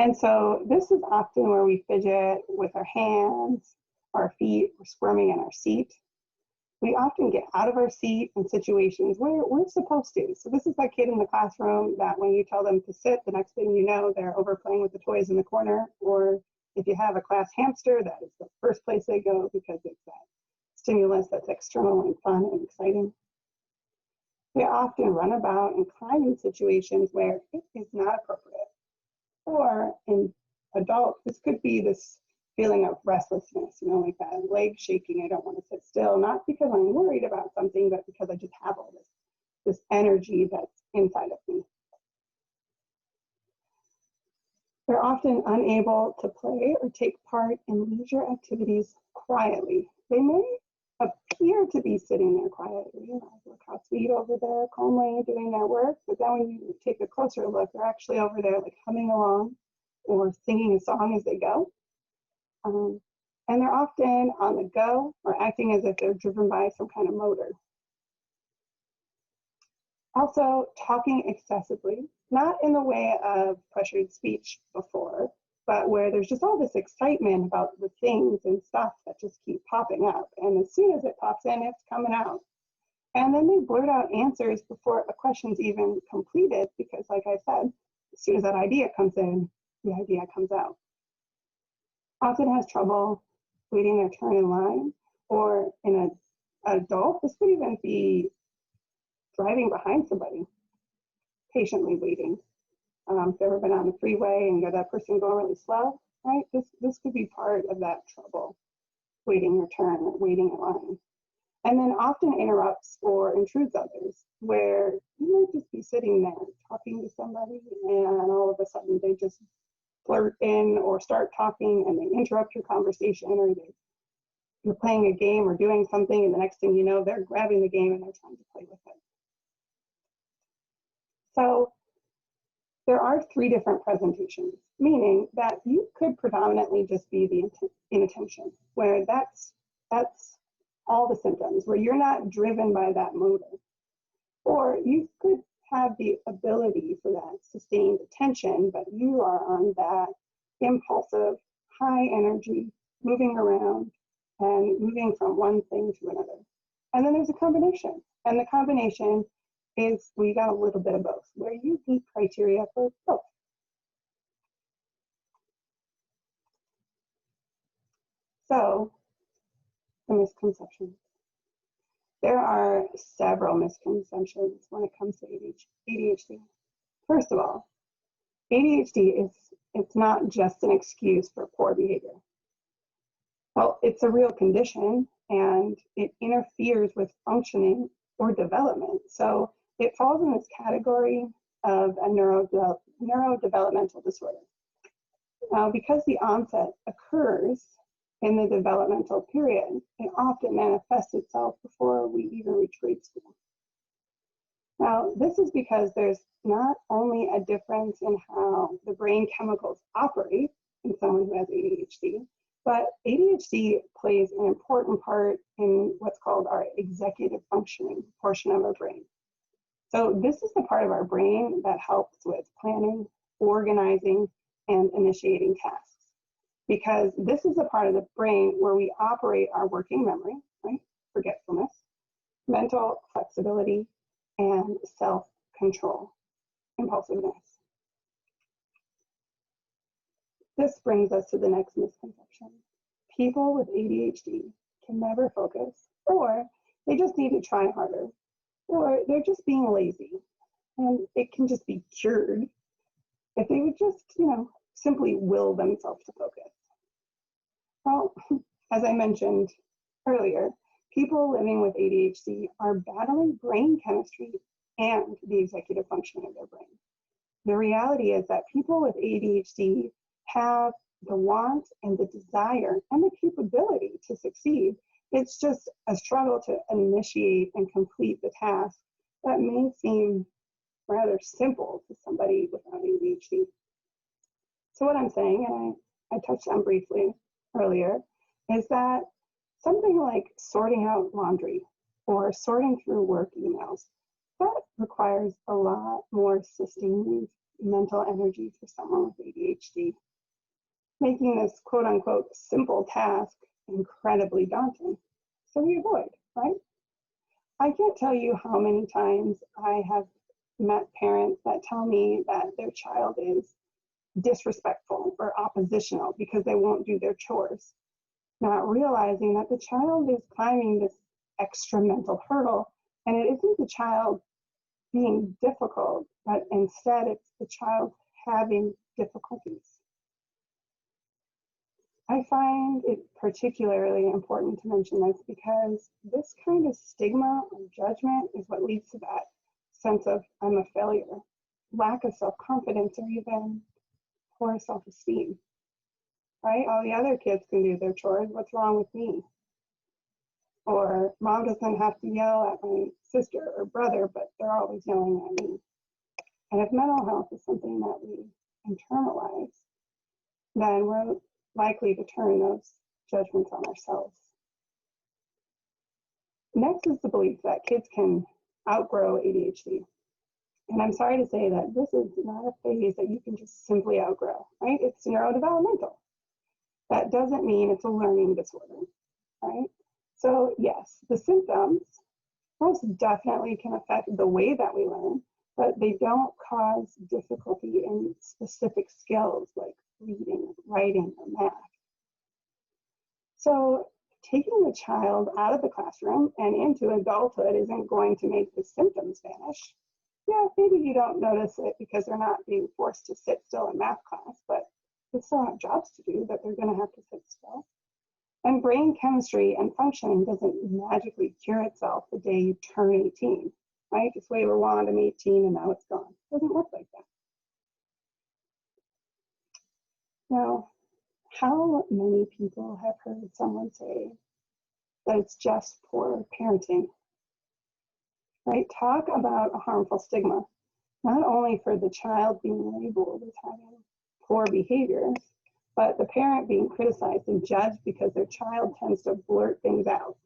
And so this is often where we fidget with our hands, our feet, we're squirming in our seat. We often get out of our seat in situations where we're supposed to. So this is that kid in the classroom that when you tell them to sit, the next thing you know, they're over playing with the toys in the corner. Or if you have a class hamster, that is the first place they go because it's that stimulus that's external and fun and exciting. We often run about and climb in situations where it is not appropriate. Or in adults, this could be this feeling of restlessness, like that leg shaking, I don't want to sit still, not because I'm worried about something, but because I just have all this energy that's inside of me. They're often unable to play or take part in leisure activities quietly. They may appear to be sitting there quietly, look how sweet over there, calmly doing their work, but then when you take a closer look, they're actually over there like humming along or singing a song as they go. And they're often on the go or acting as if they're driven by some kind of motor. Also, talking excessively, not in the way of pressured speech before, but where there's just all this excitement about the things and stuff that just keep popping up. And as soon as it pops in, it's coming out. And then they blurt out answers before a question's even completed because, like I said, as soon as that idea comes in, the idea comes out. Often has trouble waiting their turn in line, or in an adult, this could even be driving behind somebody, patiently waiting. If you've ever been on the freeway and you're that person going really slow, right? This could be part of that trouble, waiting your turn, waiting in line. And then often interrupts or intrudes others, where you might just be sitting there talking to somebody and all of a sudden they just blurt in or start talking and they interrupt your conversation, or you're playing a game or doing something and the next thing you know, they're grabbing the game and they're trying to play with it. So There are 3 different presentations, meaning that you could predominantly just be the inattention, where that's all the symptoms, where you're not driven by that motive. Or you could have the ability for that sustained attention, but you are on that impulsive, high energy, moving around and moving from one thing to another. And then there's a combination. And the combination is we got a little bit of both, where you meet criteria for both. So, the misconceptions. There are several misconceptions when it comes to ADHD. First of all, ADHD it's not just an excuse for poor behavior. Well, it's a real condition and it interferes with functioning or development. So it falls in this category of a neurodevelopmental disorder. Now, because the onset occurs in the developmental period, it often manifests itself before we even reach grade school. Now, this is because there's not only a difference in how the brain chemicals operate in someone who has ADHD, but ADHD plays an important part in what's called our executive functioning portion of our brain. So this is the part of our brain that helps with planning, organizing, and initiating tasks. Because this is the part of the brain where we operate our working memory, right? Forgetfulness, mental flexibility, and self-control, impulsiveness. This brings us to the next misconception. People with ADHD can never focus, or they just need to try harder, or they're just being lazy, and it can just be cured if they would just, simply will themselves to focus. Well, as I mentioned earlier, people living with ADHD are battling brain chemistry and the executive functioning of their brain. The reality is that people with ADHD have the want and the desire and the capability to succeed. It's just a struggle to initiate and complete the task that may seem rather simple to somebody without ADHD. So what I'm saying, and I touched on briefly earlier, is that something like sorting out laundry or sorting through work emails, that requires a lot more sustained mental energy for someone with ADHD, making this quote unquote simple task incredibly daunting. So we avoid, right? I can't tell you how many times I have met parents that tell me that their child is disrespectful or oppositional because they won't do their chores, not realizing that the child is climbing this extra mental hurdle, and it isn't the child being difficult, but instead it's the child having difficulties. I find it particularly important to mention this because this kind of stigma or judgment is what leads to that sense of I'm a failure, lack of self-confidence, or even poor self-esteem, right? All the other kids can do their chores, what's wrong with me? Or mom doesn't have to yell at my sister or brother, but they're always yelling at me. And if mental health is something that we internalize, then we're likely to turn those judgments on ourselves. Next is the belief that kids can outgrow ADHD. And I'm sorry to say that this is not a phase that you can just simply outgrow, right? It's neurodevelopmental. That doesn't mean it's a learning disorder, right? So yes, the symptoms most definitely can affect the way that we learn, but they don't cause difficulty in specific skills like reading, writing, or math. So taking the child out of the classroom and into adulthood isn't going to make the symptoms vanish. Yeah, maybe you don't notice it because they're not being forced to sit still in math class, but they still have jobs to do that they're going to have to sit still. And brain chemistry and functioning doesn't magically cure itself the day you turn 18, right? Just wave a wand, I'm 18 and now it's gone. It doesn't work like that. Now, how many people have heard someone say that it's just poor parenting? Right? Talk about a harmful stigma. not only for the child being labeled as having poor behaviors, but the parent being criticized and judged because their child tends to blurt things out.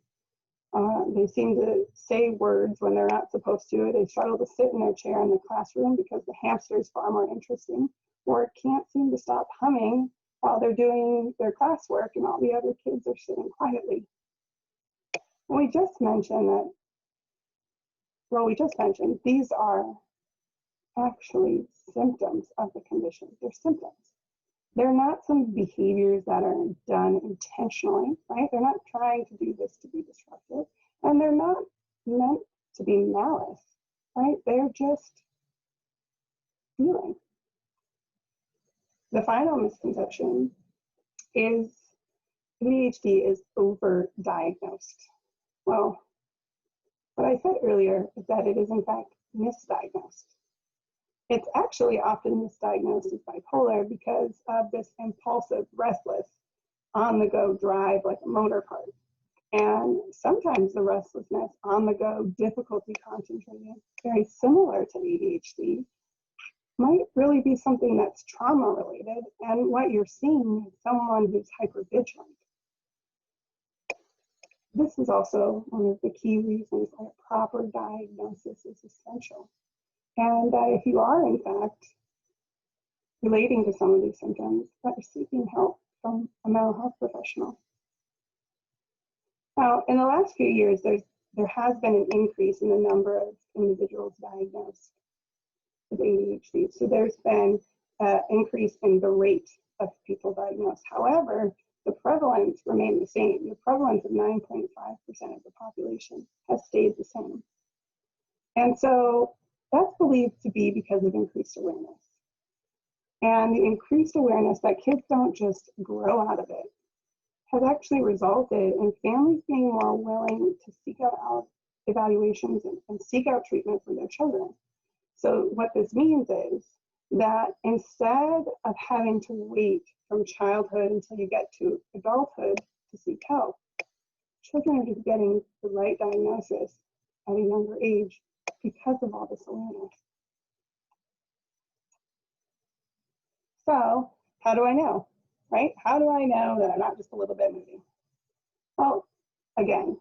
They seem to say words when they're not supposed to. They struggle to sit in their chair in the classroom because the hamster is far more interesting, or can't seem to stop humming while they're doing their classwork and all the other kids are sitting quietly. And we just mentioned these are actually symptoms of the condition. They're symptoms. They're not some behaviors that are done intentionally, right? They're not trying to do this to be disruptive, and they're not meant to be malice, right? They're just feeling. The final misconception is ADHD is overdiagnosed. Well, what I said earlier is that it is in fact misdiagnosed. It's actually often misdiagnosed as bipolar because of this impulsive, restless, on-the-go drive like a motor car. And sometimes the restlessness, on-the-go, difficulty concentrating, very similar to ADHD, might really be something that's trauma-related. And what you're seeing is someone who's hypervigilant. This is also one of the key reasons why a proper diagnosis is essential. And if you are, in fact, relating to some of these symptoms, that you're seeking help from a mental health professional. Now, in the last few years, there has been an increase in the number of individuals diagnosed with ADHD. So there's been an increase in the rate of people diagnosed. However, the prevalence remained the same. The prevalence of 9.5% of the population has stayed the same. And so that's believed to be because of increased awareness. And the increased awareness that kids don't just grow out of it has actually resulted in families being more willing to seek out evaluations and seek out treatment for their children. So what this means is that instead of having to wait from childhood until you get to adulthood to seek help, children are just getting the right diagnosis at a younger age because of all this awareness. So how do I know, right? How do I know that I'm not just a little bit moody? Well, again,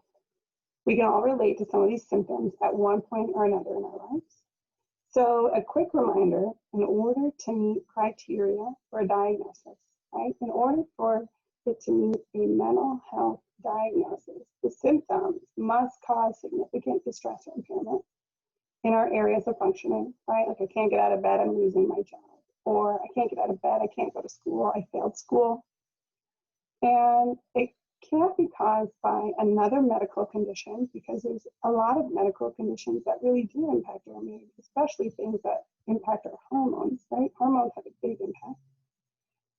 we can all relate to some of these symptoms at one point or another in our lives. So a quick reminder, in order to meet criteria for a diagnosis, right? In order for it to meet a mental health diagnosis, the symptoms must cause significant distress or impairment in our areas of functioning, right? Like I can't get out of bed, I'm losing my job. Or I can't get out of bed, I can't go to school, I failed school. And it can't be caused by another medical condition because there's a lot of medical conditions that really do impact our mood, especially things that impact our hormones, right? Hormones have a big impact.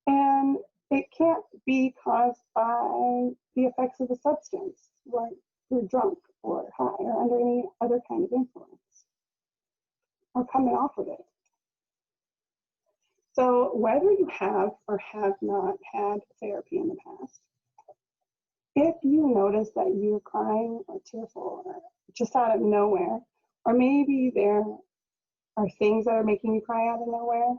And it can't be caused by the effects of a substance, where you're drunk or high or under any other kind of influence or coming off of it. So whether you have or have not had therapy in the past, if you notice that you're crying or tearful or just out of nowhere, or maybe there are things that are making you cry out of nowhere,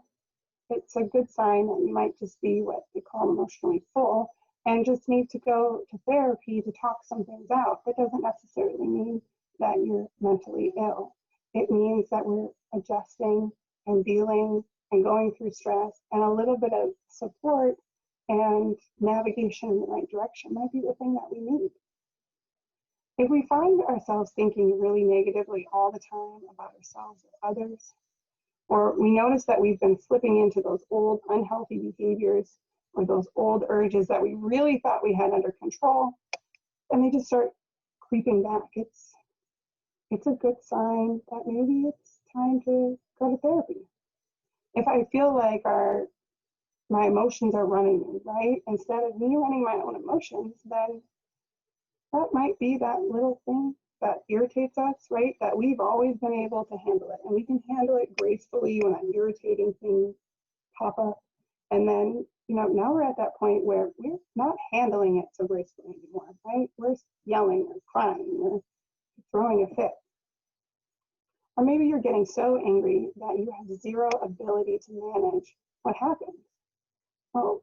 it's a good sign that you might just be what they call emotionally full and just need to go to therapy to talk some things out. That doesn't necessarily mean that you're mentally ill. It means that we're adjusting and dealing and going through stress, and a little bit of support and navigation in the right direction might be the thing that we need. If we find ourselves thinking really negatively all the time about ourselves or others, or we notice that we've been slipping into those old unhealthy behaviors or those old urges that we really thought we had under control, and they just start creeping back, it's a good sign that maybe it's time to go to therapy. If I feel like my emotions are running me, right? Instead of me running my own emotions, then that might be that little thing that irritates us, right? That we've always been able to handle it. And we can handle it gracefully when an irritating thing pop up. And then, now we're at that point where we're not handling it so gracefully anymore, right? We're yelling or crying or throwing a fit. Or maybe you're getting so angry that you have zero ability to manage what happens. Well,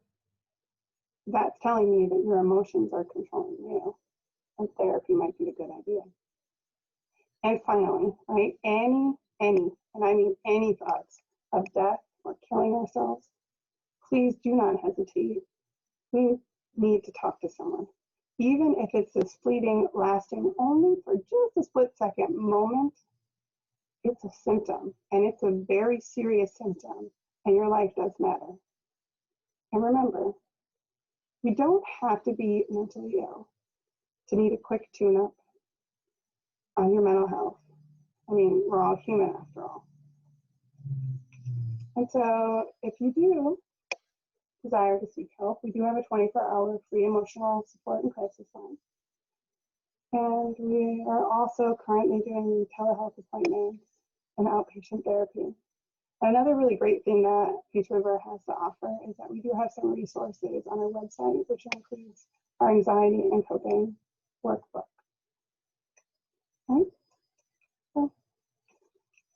that's telling me that your emotions are controlling you, and therapy might be a good idea. And finally, right, any, and I mean any thoughts of death or killing ourselves, please do not hesitate. We need to talk to someone. Even if it's this fleeting, lasting only for just a split-second moment, it's a symptom, and it's a very serious symptom, and your life does matter. And remember, you don't have to be mentally ill to need a quick tune-up on your mental health. I mean, we're all human after all. And so if you do desire to seek help, we do have a 24-hour free emotional support and crisis line. And we are also currently doing telehealth appointments and outpatient therapy. Another really great thing that Peach River has to offer is that we do have some resources on our website, which includes our anxiety and coping workbook. Right?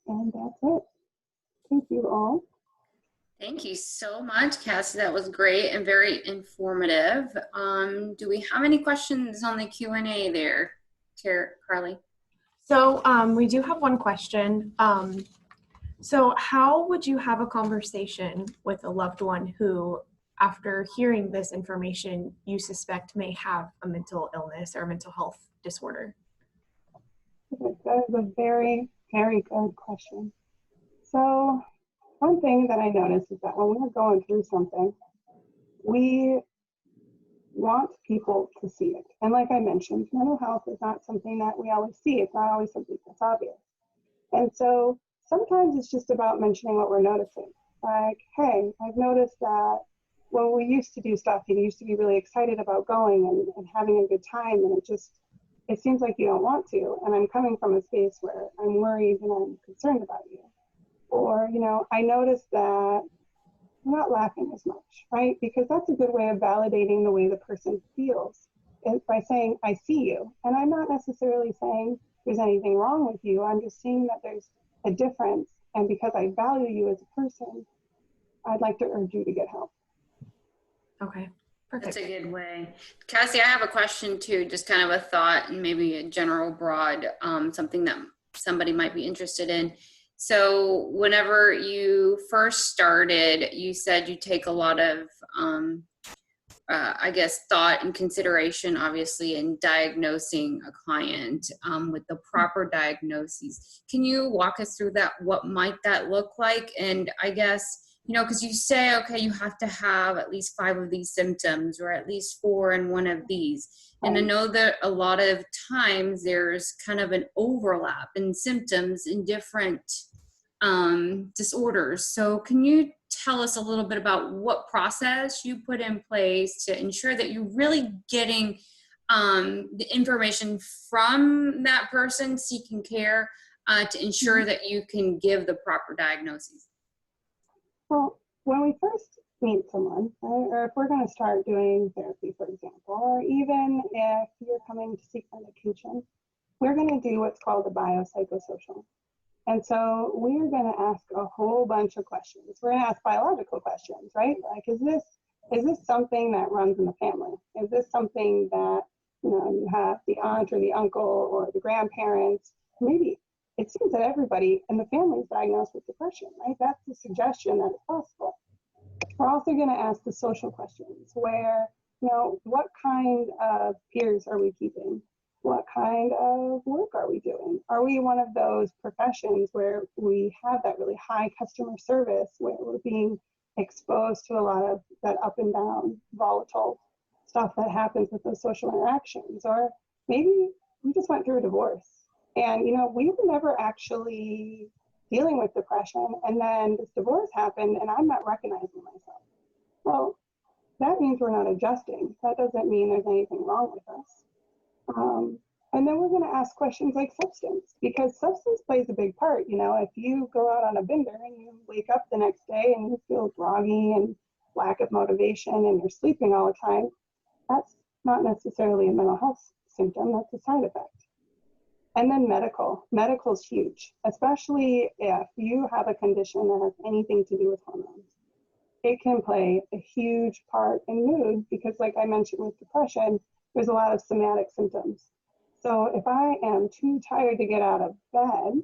And that's it. Thank you all. Thank you so much, Cassie. That was great and very informative. Do we have any questions on the Q&A there, Carly? So we do have one question. So how would you have a conversation with a loved one who, after hearing this information, you suspect may have a mental illness or a mental health disorder? That is a very, very good question. So one thing that I noticed is that when we're going through something, we want people to see it. And like I mentioned, mental health is not something that we always see. It's not always something that's obvious. And so sometimes it's just about mentioning what we're noticing. Like, hey, I've noticed that when we used to do stuff, you used to be really excited about going and having a good time, and it seems like you don't want to. And I'm coming from a space where I'm worried and I'm concerned about you. Or, I noticed that you're not laughing as much, right? Because that's a good way of validating the way the person feels, is by saying, I see you. And I'm not necessarily saying there's anything wrong with you. I'm just seeing that there's a difference. And because I value you as a person, I'd like to urge you to get help. Okay, perfect. That's a good way. Cassie, I have a question too, just kind of a thought and maybe a general broad, something that somebody might be interested in. So whenever you first started, you said you take a lot of, I guess, thought and consideration, obviously, in diagnosing a client with the proper diagnoses. Can you walk us through that? What might that look like? And I guess, because you say, okay, you have to have at least 5 of these symptoms or at least 4 in one of these. And I know that a lot of times there's kind of an overlap in symptoms in different disorders. So can you tell us a little bit about what process you put in place to ensure that you're really getting the information from that person seeking care to ensure that you can give the proper diagnoses? Well, when we first meet someone, right, or if we're going to start doing therapy, for example, or even if you're coming to seek medication, we're going to do what's called a biopsychosocial. And so we're going to ask a whole bunch of questions. We're going to ask biological questions, right? Like, is this something that runs in the family? Is this something that, you have the aunt or the uncle or the grandparents? Maybe it seems that everybody in the family is diagnosed with depression, right? That's the suggestion that it's possible. We're also going to ask the social questions where, what kind of peers are we keeping? What kind of work are we doing? Are we one of those professions where we have that really high customer service, where we're being exposed to a lot of that up and down volatile stuff that happens with those social interactions? Or maybe we just went through a divorce and, we were never actually dealing with depression, and then this divorce happened and I'm not recognizing myself. Well, that means we're not adjusting. That doesn't mean there's anything wrong with us. And then we're going to ask questions like substance, because substance plays a big part. If you go out on a bender and you wake up the next day and you feel groggy and lack of motivation and you're sleeping all the time, that's not necessarily a mental health symptom, that's a side effect. And then medical. Medical is huge, especially if you have a condition that has anything to do with hormones. It can play a huge part in mood because, like I mentioned with depression, there's a lot of somatic symptoms. So if I am too tired to get out of bed,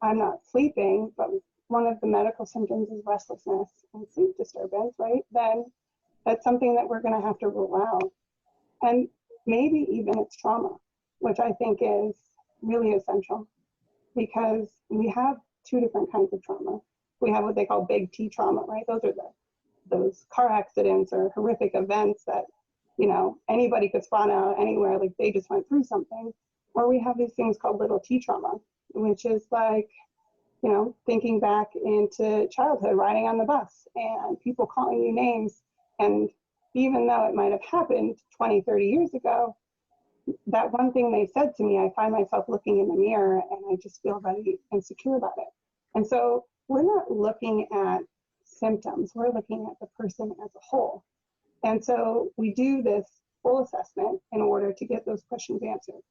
I'm not sleeping, but one of the medical symptoms is restlessness and sleep disturbance, right? Then that's something that we're going to have to rule out. And maybe even it's trauma, which I think is really essential because we have two different kinds of trauma. We have what they call big T trauma, right? Those are those car accidents or horrific events that, you know, anybody could spawn out anywhere, like they just went through something. Or we have these things called little T trauma, which is like, you know, thinking back into childhood, riding on the bus and people calling you names. And even though it might have happened 20, 30 years ago, that one thing they said to me, I find myself looking in the mirror and I just feel very insecure about it. And so we're not looking at symptoms, we're looking at the person as a whole. And so we do this full assessment in order to get those questions answered.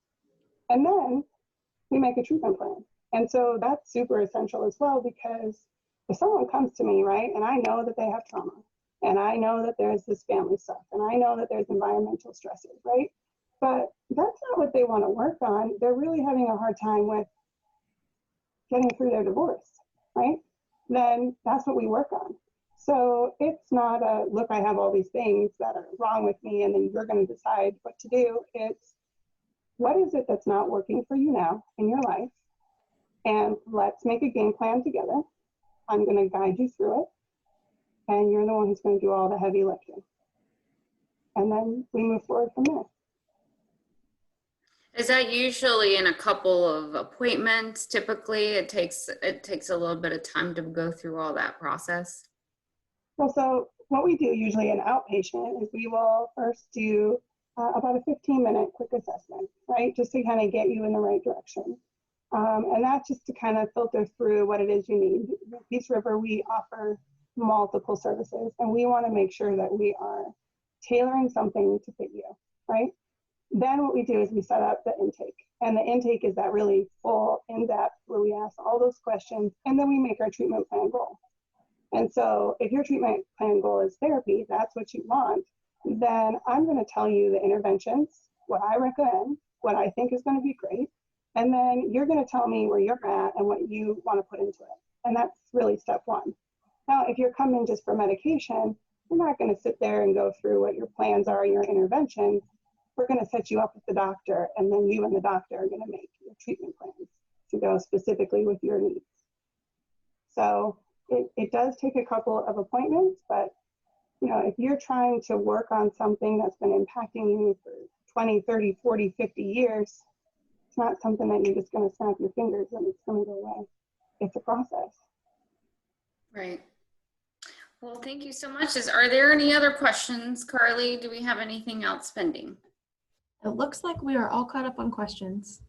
And then we make a treatment plan. And so that's super essential as well, because if someone comes to me, right, and I know that they have trauma, and I know that there's this family stuff, and I know that there's environmental stresses, right? But that's not what they want to work on. They're really having a hard time with getting through their divorce, right? Then that's what we work on. So it's not a, look, I have all these things that are wrong with me, and then you're going to decide what to do. It's, what is it that's not working for you now in your life? And let's make a game plan together. I'm going to guide you through it. And you're the one who's going to do all the heavy lifting. And then we move forward from there. Is that usually in a couple of appointments? Typically, it takes a little bit of time to go through all that process. Well, so what we do usually in outpatient is we will first do about a 15-minute quick assessment, right? Just to kind of get you in the right direction. And that's just to kind of filter through what it is you need. At Peace River, we offer multiple services, and we want to make sure that we are tailoring something to fit you, right? Then what we do is we set up the intake, and the intake is that really full in-depth where we ask all those questions, and then we make our treatment plan goal. And so if your treatment plan goal is therapy, that's what you want, then I'm going to tell you the interventions, what I recommend, what I think is going to be great, and then you're going to tell me where you're at and what you want to put into it. And that's really step one. Now, if you're coming just for medication, we're not going to sit there and go through what your plans are, your interventions. We're going to set you up with the doctor, and then you and the doctor are going to make your treatment plans to go specifically with your needs. So it does take a couple of appointments, but you know, if you're trying to work on something that's been impacting you for 20, 30, 40, 50 years, it's not something that you're just going to snap your fingers and it's going to go away. It's a process. Right. Well, thank you so much. Are there any other questions, Carly? Do we have anything else pending? It looks like we are all caught up on questions.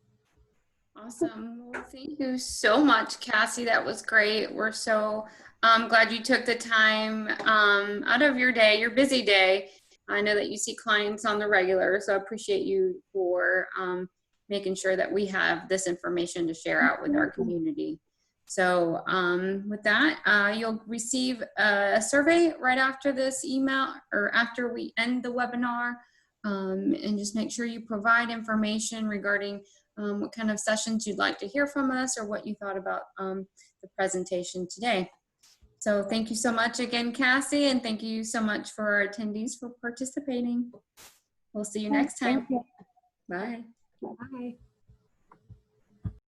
Awesome. Well, thank you so much, Cassie. That was great. We're so glad you took the time out of your day, your busy day. I know that you see clients on the regular, so I appreciate you for making sure that we have this information to share out with our community. So with that, you'll receive a survey right after this email or after we end the webinar, and just make sure you provide information regarding what kind of sessions you'd like to hear from us or what you thought about the presentation today. So thank you so much again, Cassie, and thank you so much for our attendees for participating. We'll see you next time. Thank you. Bye. Bye.